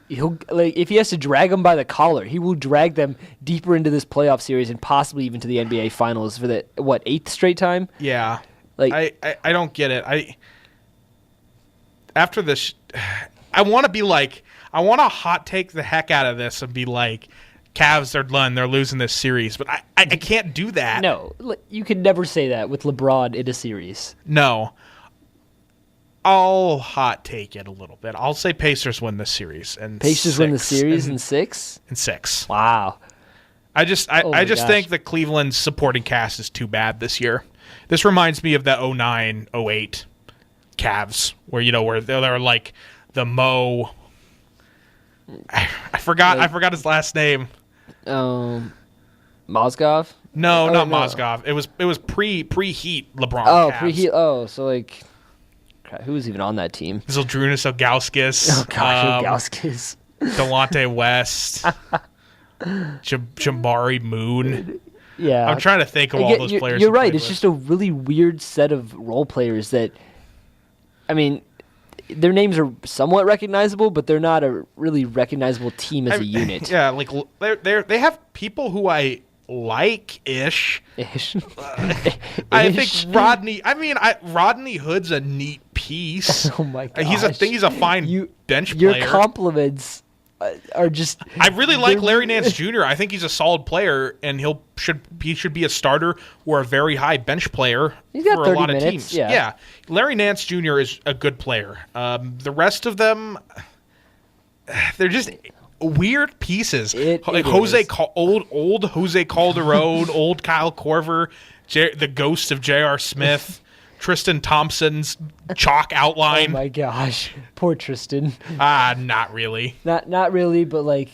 if he has to drag them by the collar, he will drag them deeper into this playoff series and possibly even to the NBA Finals for the 8th straight time. Yeah, I don't get it. After this, I want to hot take the heck out of this and be like, Cavs, they're done. They're losing this series, but I can't do that. No, you can never say that with LeBron in a series. No. I'll hot take it a little bit. I'll say Pacers win this series. Pacers win the series in 6? In 6. Wow. I just think the Cleveland supporting cast is too bad this year. This reminds me of the 09-08 Cavs, where they're like the Mo. I forgot his last name. Mozgov? No, not Mozgov. It was pre-Heat LeBron. Oh, Cavs. pre-Heat. Oh, so who was even on that team? Zydrunas Ilgauskas. Oh gosh, Ilgauskas. Delonte West. Jabari Moon. Yeah, I'm trying to think of all those players. You're right. It's just a really weird set of role players that, I mean, their names are somewhat recognizable, but they're not a really recognizable team as a unit. Yeah, they have people who I like-ish. I think Rodney Hood's a neat piece. Oh my gosh. He's a fine bench player. Your compliments are just. I really like Larry Nance Jr. I think he's a solid player, and he should be a starter or a very high bench player he's got for 30 a lot minutes, of teams. Yeah, Larry Nance Jr. is a good player. The rest of them, they're just weird pieces. Old Jose Calderon, old Kyle Korver, the ghost of J.R. Smith, Tristan Thompson's chalk outline. Oh my gosh, poor Tristan. Not really. Not really, but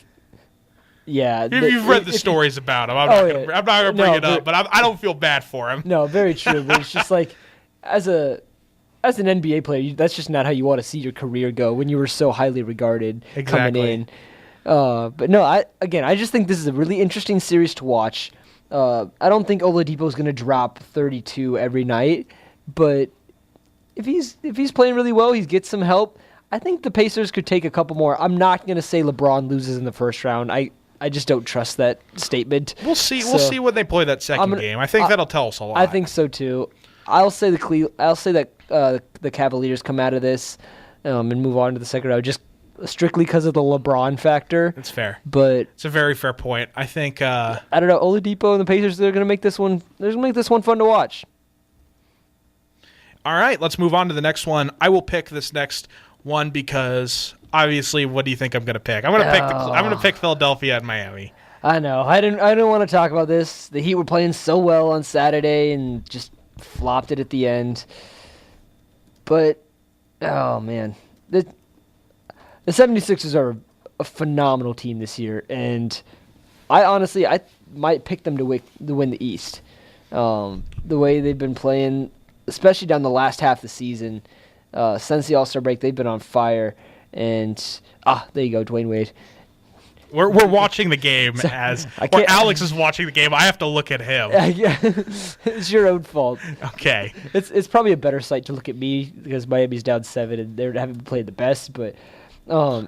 yeah. You've read the stories about him. I'm not gonna bring it up, but I don't feel bad for him. No, very true. But it's just as a as an NBA player, that's just not how you want to see your career go when you were so highly regarded coming in. But no, I just think this is a really interesting series to watch. I don't think Oladipo is going to drop 32 every night, but if he's playing really well, he gets some help. I think the Pacers could take a couple more. I'm not going to say LeBron loses in the first round. I just don't trust that statement. We'll see. We'll see when they play that second game. I think that'll tell us a lot. I think so too. I'll say that the Cavaliers come out of this and move on to the second round, just strictly because of the LeBron factor. It's fair, but it's a very fair point. I think I don't know. Oladipo and the Pacers, they're going to make this one. They're going to make this one fun to watch. All right, let's move on to the next one. I will pick this next one because obviously, what do you think I'm going to pick? I'm going to pick Philadelphia and Miami. I know. I didn't want to talk about this. The Heat were playing so well on Saturday and just flopped it at the end. But oh man, the 76ers are a phenomenal team this year, and I might pick them to win the East. The way they've been playing, especially down the last half of the season, since the All-Star break, they've been on fire. And there you go, Dwayne Wade. We're watching the game or Alex is watching the game. I have to look at him. Yeah, it's your own fault. Okay. It's probably a better sight to look at me because Miami's down 7 and they haven't played the best. But I'm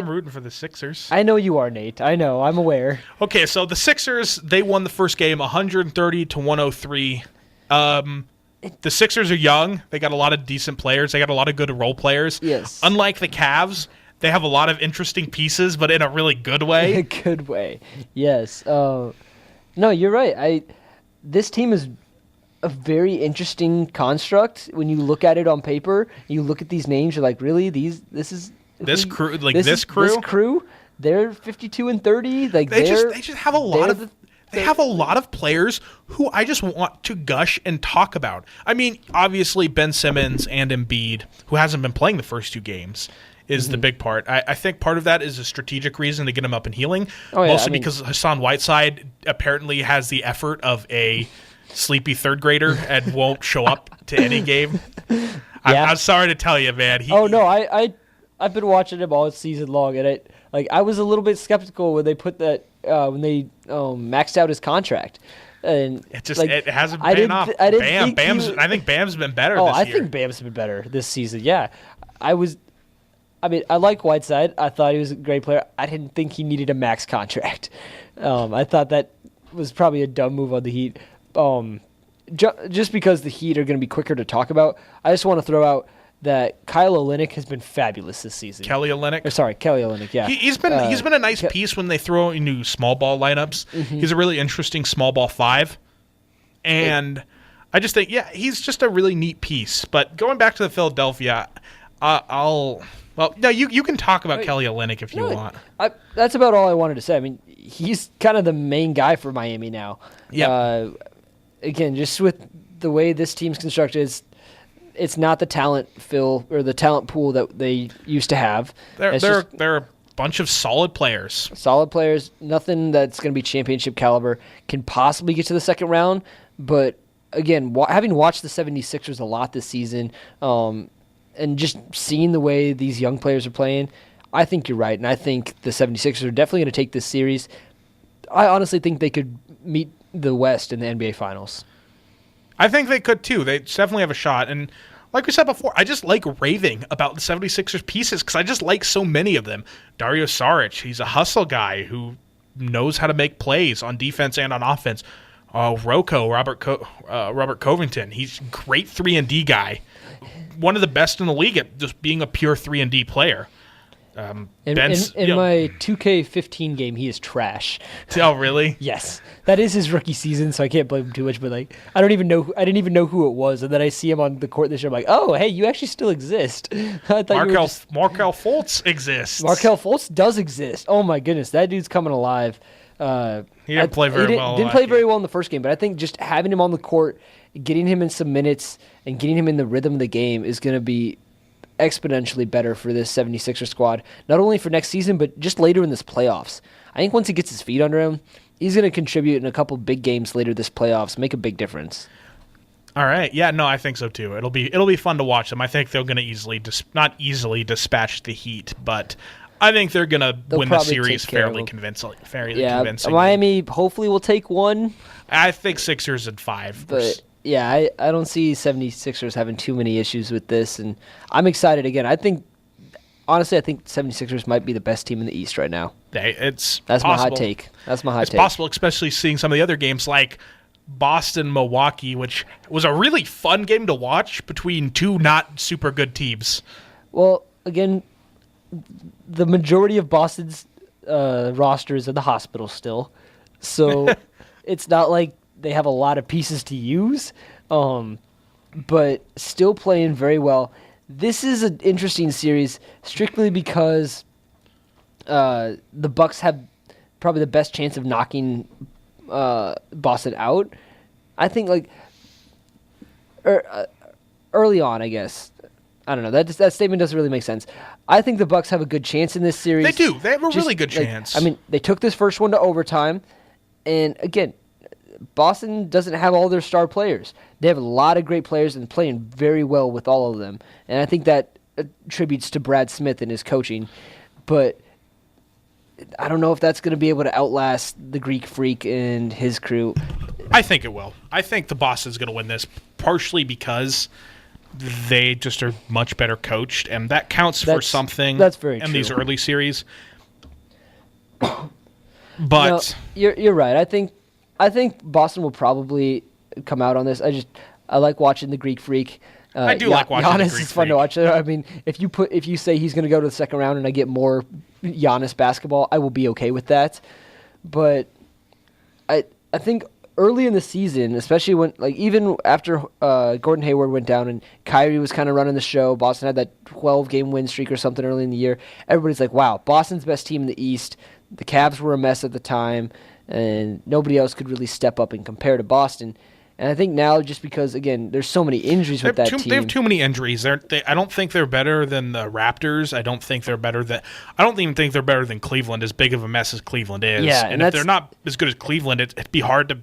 rooting for the Sixers. I know you are, Nate. I know. I'm aware. Okay, so the Sixers, they won the first game 130-103. The Sixers are young. They got a lot of decent players. They got a lot of good role players. Yes. Unlike the Cavs, they have a lot of interesting pieces, but in a really good way. In a good way. Yes. No, you're right. This team is a very interesting construct. When you look at it on paper, you look at these names, you're like, really? This crew? They're 52 and 30. Like they just have a lot of. They have a lot of players who I just want to gush and talk about. I mean, obviously Ben Simmons and Embiid, who hasn't been playing the first 2 games, is the big part. I think part of that is a strategic reason to get him up and healing, because Hassan Whiteside apparently has the effort of a sleepy third grader and won't show up to any game. Yeah. I'm sorry to tell you, man. I've been watching him all season long, and I was a little bit skeptical when they put that when they maxed out his contract. And it hasn't paid off. I think Bam's been better this year. I think Bam's been better this season. Yeah. I like Whiteside. I thought he was a great player. I didn't think he needed a max contract. I thought that was probably a dumb move on the Heat. Just because the Heat are going to be quicker to talk about, I just want to throw out that Kyle Olynyk has been fabulous this season. Kelly Olynyk, yeah. He's been a nice piece when they throw into small ball lineups. Mm-hmm. He's a really interesting small ball 5. And I just think, he's just a really neat piece. But going back to the Philadelphia, you can talk about Kelly Olynyk if you want. That's about all I wanted to say. I mean, he's kind of the main guy for Miami now. Yeah. Again, just with the way this team's constructed, it's not the talent or the talent pool that they used to have. They're a bunch of solid players. Solid players. Nothing that's going to be championship caliber can possibly get to the second round. But again, having watched the 76ers a lot this season, and just seeing the way these young players are playing, I think you're right. And I think the 76ers are definitely going to take this series. I honestly think they could meet the West in the NBA Finals. I think they could too. They definitely have a shot. And like we said before, I just like raving about the 76ers pieces because I just like so many of them. Dario Saric, he's a hustle guy who knows how to make plays on defense and on offense. Robert Covington, he's a great 3-and-D guy. One of the best in the league at just being a pure 3-and-D player. In my 2K15 game, he is trash. Oh, really? Yes, that is his rookie season, so I can't blame him too much. But I didn't even know who it was, and then I see him on the court this year. I'm like, oh, hey, you actually still exist. I thought Markelle Fultz exists. Markelle Fultz does exist. Oh my goodness, that dude's coming alive. He didn't play very well. Didn't play very well in the first game, but I think just having him on the court, getting him in some minutes, and getting him in the rhythm of the game is going to be exponentially better for this 76er squad, not only for next season, but just later in this playoffs. I think once he gets his feet under him, he's going to contribute in a couple big games later this playoffs, make a big difference. All right. Yeah, no, I think so too. It'll be fun to watch them. I think they're going to not easily dispatch the Heat, but I think they're going to win the series fairly convincingly. Miami hopefully will take one. I think Sixers in 5. But yeah, I don't see 76ers having too many issues with this, and I'm excited again. Honestly, I think 76ers might be the best team in the East right now. That's my hot take. It's possible, especially seeing some of the other games like Boston-Milwaukee, which was a really fun game to watch between two not super good teams. Well, again, the majority of Boston's roster is in the hospital still, so it's not like they have a lot of pieces to use, but still playing very well. This is an interesting series strictly because the Bucks have probably the best chance of knocking Boston out. I think early on, I guess. I don't know. That statement doesn't really make sense. I think the Bucks have a good chance in this series. They do. They have a really good chance. I mean, they took this first one to overtime, and again, Boston doesn't have all their star players. They have a lot of great players and playing very well with all of them. And I think that attributes to Brad Smith and his coaching. But I don't know if that's going to be able to outlast the Greek Freak and his crew. I think it will. I think the Boston's going to win this, partially because they just are much better coached, and that counts for something in these early series. But you're right. I think Boston will probably come out on this. I like watching the Greek Freak. I do like watching Giannis the Greek Freak. is fun to watch. I mean, if you say he's going to go to the second round and I get more Giannis basketball, I will be okay with that. But I think early in the season, especially when even after Gordon Hayward went down and Kyrie was kind of running the show, Boston had that 12-game win streak or something early in the year. Everybody's like, "Wow, Boston's best team in the East." The Cavs were a mess at the time, and nobody else could really step up and compare to Boston. And I think now, just because, again, there's so many injuries with that team. They have too many injuries. I don't think they're better than the Raptors. I don't even think they're better than Cleveland, as big of a mess as Cleveland is. Yeah, and if they're not as good as Cleveland, it'd be hard to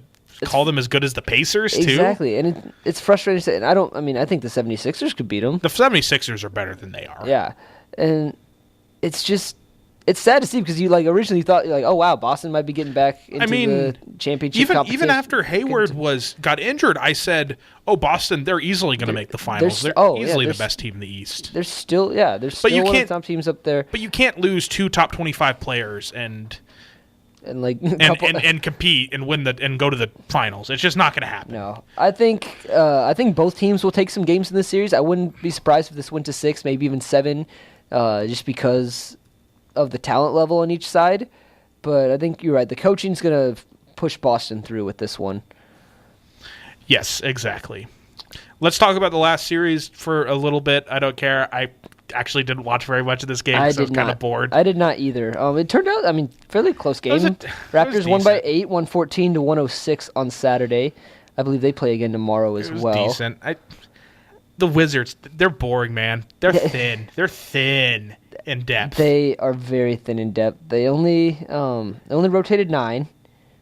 call them as good as the Pacers, too. Exactly, and it's frustrating to say. And I think the 76ers could beat them. The 76ers are better than they are. Yeah, and it's just... It's sad to see because you originally thought oh wow, Boston might be getting back into the championship competition. Even after Hayward got injured, I said, "Oh, Boston, they're easily going to make the finals. They're easily the best team in the East." They're still one of the top teams up there. But you can't lose 2 top 25 players and compete and win and go to the finals. It's just not going to happen. No, I think both teams will take some games in this series. I wouldn't be surprised if this went to 6, maybe even 7, just because of the talent level on each side. But I think you're right. The coaching's going to push Boston through with this one. Yes, exactly. Let's talk about the last series for a little bit. I don't care. I actually didn't watch very much of this game because I was kind of bored. I did not either. It turned out, fairly close game. Raptors won by 8, 114-106 on Saturday. I believe they play again tomorrow as well. It was decent. The Wizards, they're boring, man. They're thin. They're thin in depth. They are very thin in depth. They only rotated 9,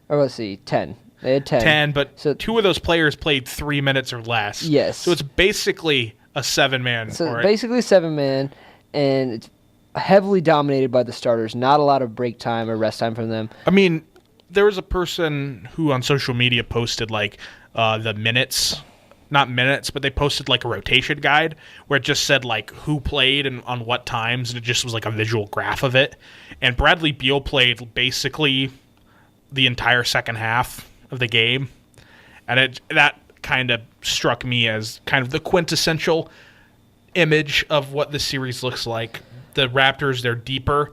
or let's see, 10. They had 10. 10, but 2 of those players played 3 minutes or less. Yes. So it's basically a 7-man. So basically a 7-man, and it's heavily dominated by the starters. Not a lot of break time or rest time from them. There was a person who on social media posted the minutes. Not minutes, but they posted a rotation guide where it just said who played and on what times, and it just was a visual graph of it. And Bradley Beal played basically the entire second half of the game, and that kind of struck me as kind of the quintessential image of what the series looks like. The Raptors, they're deeper,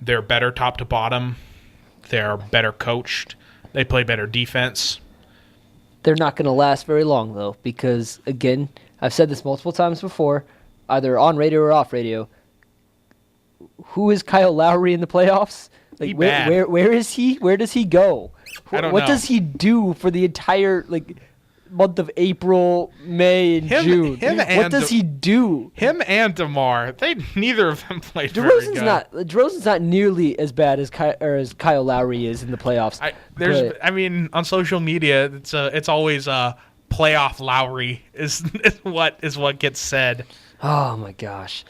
they're better top to bottom, they're better coached, they play better defense. They're not going to last very long, though, because, again, I've said this multiple times before, either on radio or off radio. Who is Kyle Lowry in the playoffs? Where is he? Where does he go? I don't know. What does he do for the entire month of April, May, and June? What does he do? Him and DeMar, neither of them played very good. DeRozan's not nearly as bad as Kyle Lowry is in the playoffs. On social media, it's always playoff Lowry is what gets said. Oh my gosh.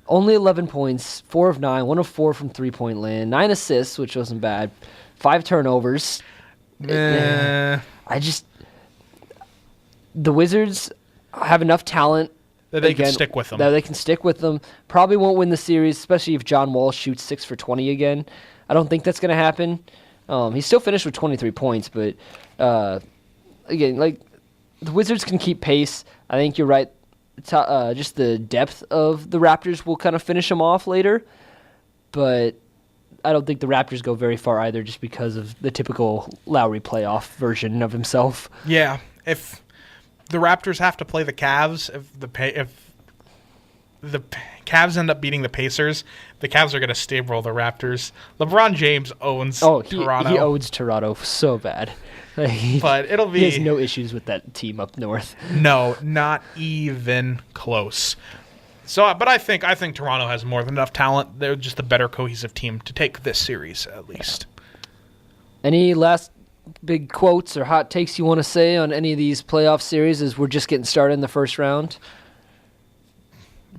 Only 11 points, 4 of 9, 1 of 4 from 3-point land, 9 assists, which wasn't bad, 5 turnovers. The Wizards have enough talent that they can stick with them. That they can stick with them. Probably won't win the series, especially if John Wall shoots 6 for 20 again. I don't think that's going to happen. He still finished with 23 points, but again, like the Wizards can keep pace. I think you're right. Just the depth of the Raptors will kind of finish them off later, but I don't think the Raptors go very far either, just because of the typical Lowry playoff version of himself. Yeah, if the Raptors have to play the Cavs, if the Cavs end up beating the Pacers, the Cavs are going to steamroll the Raptors. LeBron James owns Toronto. He owns Toronto so bad. But it'll be... He has no issues with that team up north. No, not even close. So, but I think Toronto has more than enough talent. They're just a better cohesive team to take this series, at least. Any last big quotes or hot takes you want to say on any of these playoff series as we're just getting started in the first round?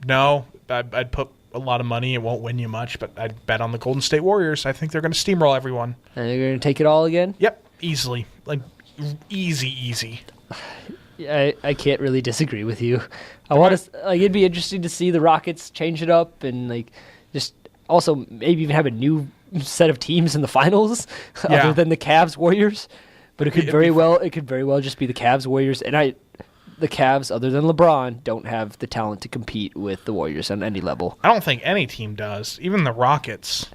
No, I'd put a lot of money. It won't win you much, but I'd bet on the Golden State Warriors. I think they're going to steamroll everyone. And they're going to take it all again? Yep, easily. Like, easy. I can't really disagree with you. It'd be interesting to see the Rockets change it up and like just also maybe even have a new set of teams in the finals other than the Cavs Warriors. But it could very well just be the Cavs Warriors, and the Cavs, other than LeBron, don't have the talent to compete with the Warriors on any level. I don't think any team does, even the Rockets.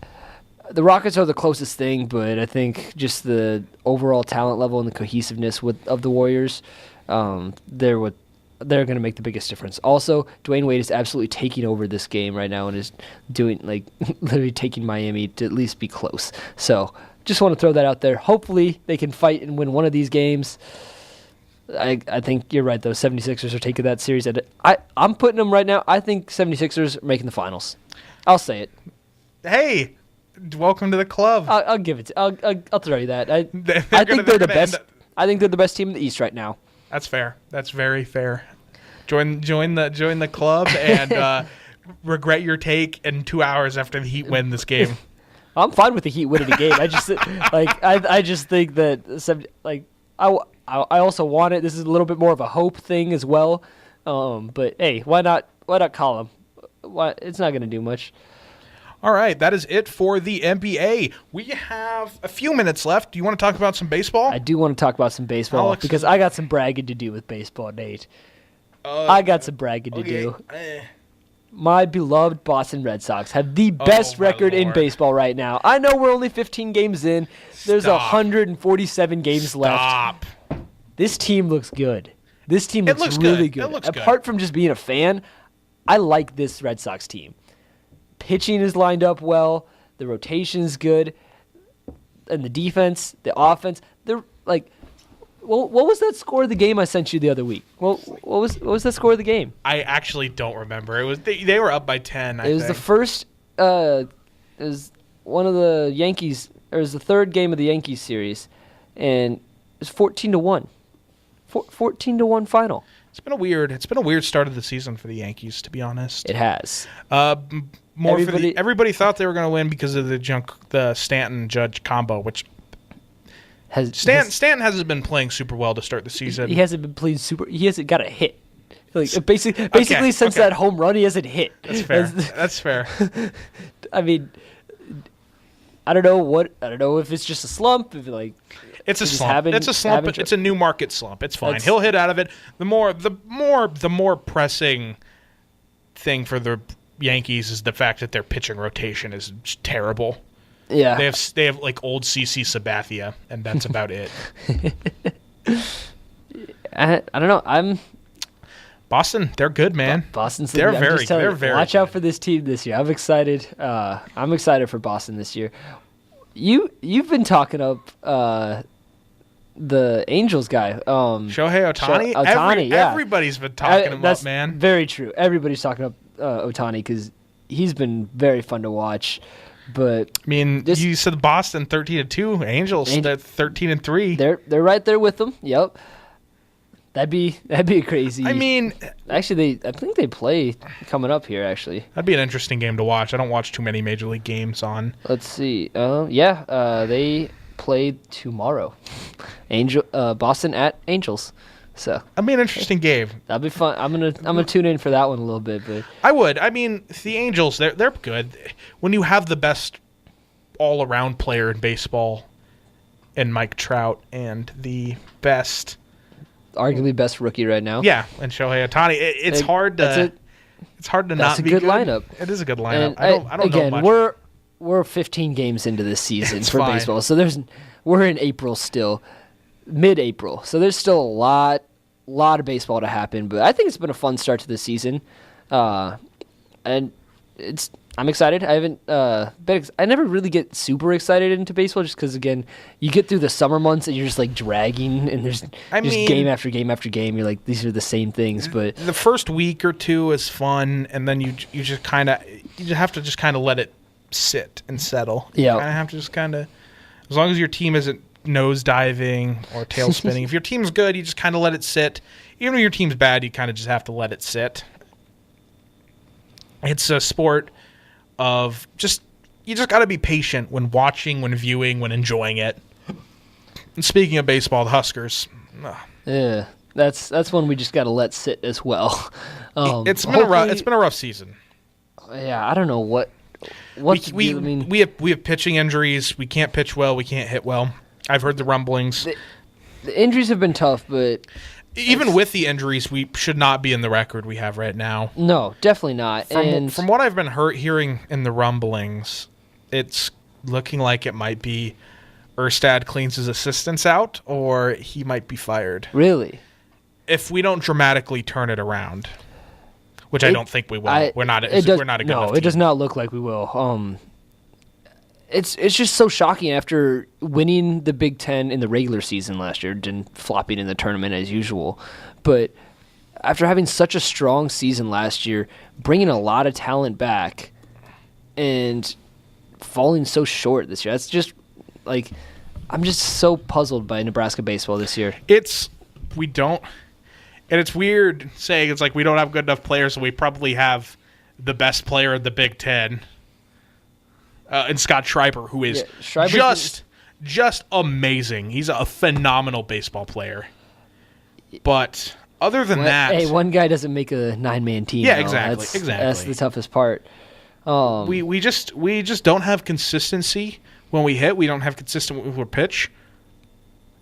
The Rockets are the closest thing, but I think just the overall talent level and the cohesiveness of the Warriors, they're going to make the biggest difference. Also, Dwayne Wade is absolutely taking over this game right now and is doing literally taking Miami to at least be close. So just want to throw that out there. Hopefully they can fight and win one of these games. I think you're right, though. 76ers are taking that series. I'm putting them right now. I think 76ers are making the finals. I'll say it. Hey, welcome to the club. I'll give it. I'll throw you that. I think they're the best. I think they're the best team in the East right now. That's fair. That's very fair. Join the club and regret your take in 2 hours after the Heat win this game. I'm fine with the Heat winning the game. I just I just think that I also want it. This is a little bit more of a hope thing as well. But hey, why not call them? It's not going to do much. All right, that is it for the NBA. We have a few minutes left. Do you want to talk about some baseball? I do want to talk about some baseball because I got some bragging to do with baseball, Nate. I got some bragging to do. My beloved Boston Red Sox have the best record in baseball right now. I know we're only 15 games in. There's 147 games left. This team looks good. This team looks really good. Apart from just being a fan, I like this Red Sox team. Pitching is lined up well. The rotation's good. And the defense, the offense, they're like... Well, what was that score of the game I sent you the other week? Well, what was that score of the game? I actually don't remember. It was they were up by 10. It was the first. It was one of the Yankees. Or it was the third game of the Yankees series, and it was 14-1. 14-1 final. It's been a weird start of the season for the Yankees, to be honest. It has. Everybody thought they were going to win because of the Stanton Judge combo, which. Stanton hasn't been playing super well to start the season. He hasn't been playing super. He hasn't got a hit. Basically, since that home run, he hasn't hit. That's fair. That's fair. I mean, I don't know if it's just a slump. If it's a slump. It's a slump. But it's a new market slump. It's fine. He'll hit out of it. The more pressing thing for the Yankees is the fact that their pitching rotation is terrible. Yeah, they have like old CC Sabathia, and that's about it. I don't know. Boston. They're good, man. They're very. Watch out for this team this year. I'm excited. I'm excited for Boston this year. You've been talking up the Angels guy, Shohei Ohtani. Everybody's been talking him up, man. Very true. Everybody's talking up Ohtani because he's been very fun to watch. But I mean, you said Boston 13-2, Angels 13-3. They're right there with them. Yep. That'd be crazy. I mean, actually, I think they play coming up here. Actually, that'd be an interesting game to watch. I don't watch too many Major League games on. Let's see. They play tomorrow. Boston at Angels. So that'd be an interesting game. That'd be fun. I'm gonna tune in for that one a little bit. But I would. I mean, the Angels, they're good. When you have the best all-around player in baseball, and Mike Trout, and the best, arguably best rookie right now. Yeah, and Shohei Ohtani. It's hard to. It's hard to not be good. That's a good lineup. It is a good lineup. And I don't know much. We're 15 games into this season It's for fine. baseball, so we're in April still, mid-April, so there's still a lot of baseball to happen. But I think it's been a fun start to the season, and I'm excited. I haven't I never really get super excited into baseball just because, again, you get through the summer months and you're just like dragging, and there's game after game after game. You're like, these are the same things. But the first week or two is fun, and then you just have to just kind of let it sit and settle. Yeah, you kind of have to just kind of, as long as your team isn't nose diving or tail spinning. If your team's good, you just kind of let it sit. Even if your team's bad, you kind of just have to let it sit. It's a sport of you just got to be patient when watching, when viewing, when enjoying it. And speaking of baseball, the Huskers. Yeah, that's one we just got to let sit as well. It's been a rough season. Yeah, I don't know what we have pitching injuries. We can't pitch well. We can't hit well. I've heard the rumblings. The injuries have been tough, but even with the injuries, we should not be in the record we have right now. No, definitely not. From what I've been hearing in the rumblings, it's looking like it might be Erstad cleans his assistants out, or he might be fired. Really? If we don't dramatically turn it around, which I don't think we will. We're not a good enough team. No, it does not look like we will. It's just so shocking after winning the Big Ten in the regular season last year and flopping in the tournament as usual. But after having such a strong season last year, bringing a lot of talent back and falling so short this year, that's just like, I'm just so puzzled by Nebraska baseball this year. It's weird saying it's like we don't have good enough players, and we probably have the best player in the Big Ten. And Scott Schreiber, who is just amazing. He's a phenomenal baseball player. But other than that... Hey, one guy doesn't make a 9-man team. Yeah, exactly. That's the toughest part. We just don't have consistency when we hit. We don't have consistent when we pitch.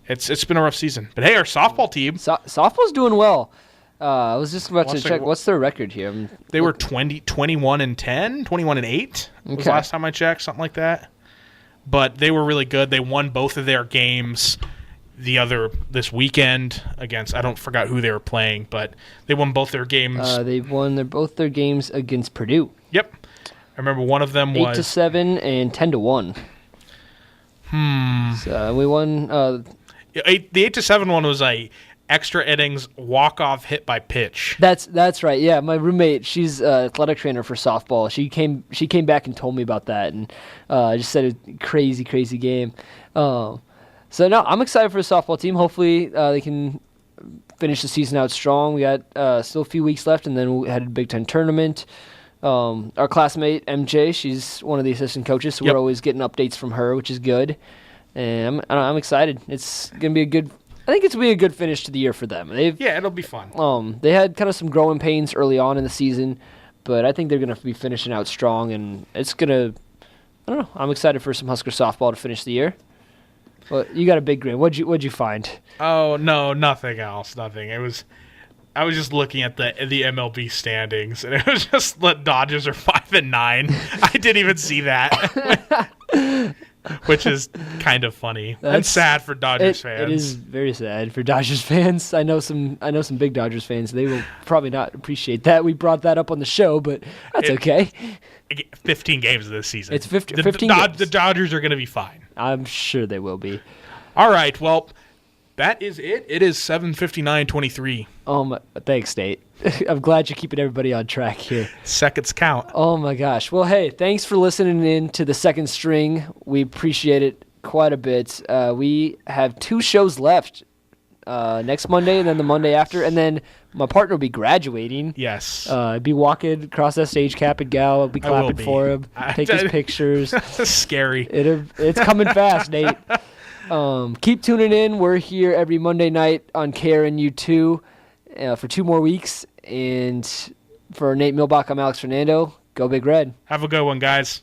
It's been a rough season. But hey, our softball team... softball's doing well. I was just about to check. What's their record here? They were 21-10, 21-8 was last time I checked, something like that. But they were really good. They won both of their games this weekend against, I don't forgot who they were playing, but they won both their games. They won both their games against Purdue. Yep. I remember one of them was 8-7 and 10-1. So we won. The 8-7 one was a extra innings walk-off hit by pitch. That's right. Yeah, my roommate, she's an athletic trainer for softball. She came back and told me about that, and just said it was a crazy game. So no, I'm excited for the softball team. Hopefully they can finish the season out strong. We got still a few weeks left, and then we had a Big Ten tournament. Our classmate MJ, she's one of the assistant coaches, so we're always getting updates from her, which is good. And I'm excited. It's gonna be I think it's going to be a good finish to the year for them. It'll be fun. They had kind of some growing pains early on in the season, but I think they're going to be finishing out strong, and it's going to, I don't know, I'm excited for some Husker softball to finish the year. Well, you got a big grin. What'd you find? Oh, no, nothing else. Nothing. I was just looking at the MLB standings, and it was just the Dodgers are 5-9. I didn't even see that. Which is kind of funny and sad for Dodgers fans. It is very sad for Dodgers fans. I know some big Dodgers fans. They will probably not appreciate that. We brought that up on the show, but that's okay. 15 games this season. It's 15 games. The Dodgers are going to be fine. I'm sure they will be. All right, well, that is it. It is 7:59:23. Thanks, Nate. I'm glad you're keeping everybody on track here. Seconds count. Oh, my gosh. Well, hey, thanks for listening in to the Second String. We appreciate it quite a bit. We have 2 shows left next Monday, and then the Monday after, and then my partner will be graduating. Yes. Be walking across that stage, cap and gown. I'll be clapping be. for him, take his pictures. That's scary. It's coming fast, Nate. Keep tuning in. We're here every Monday night on KRNU2 for 2 more weeks. And for Nate Milbach, I'm Alex Fernando. Go Big Red. Have a good one, guys.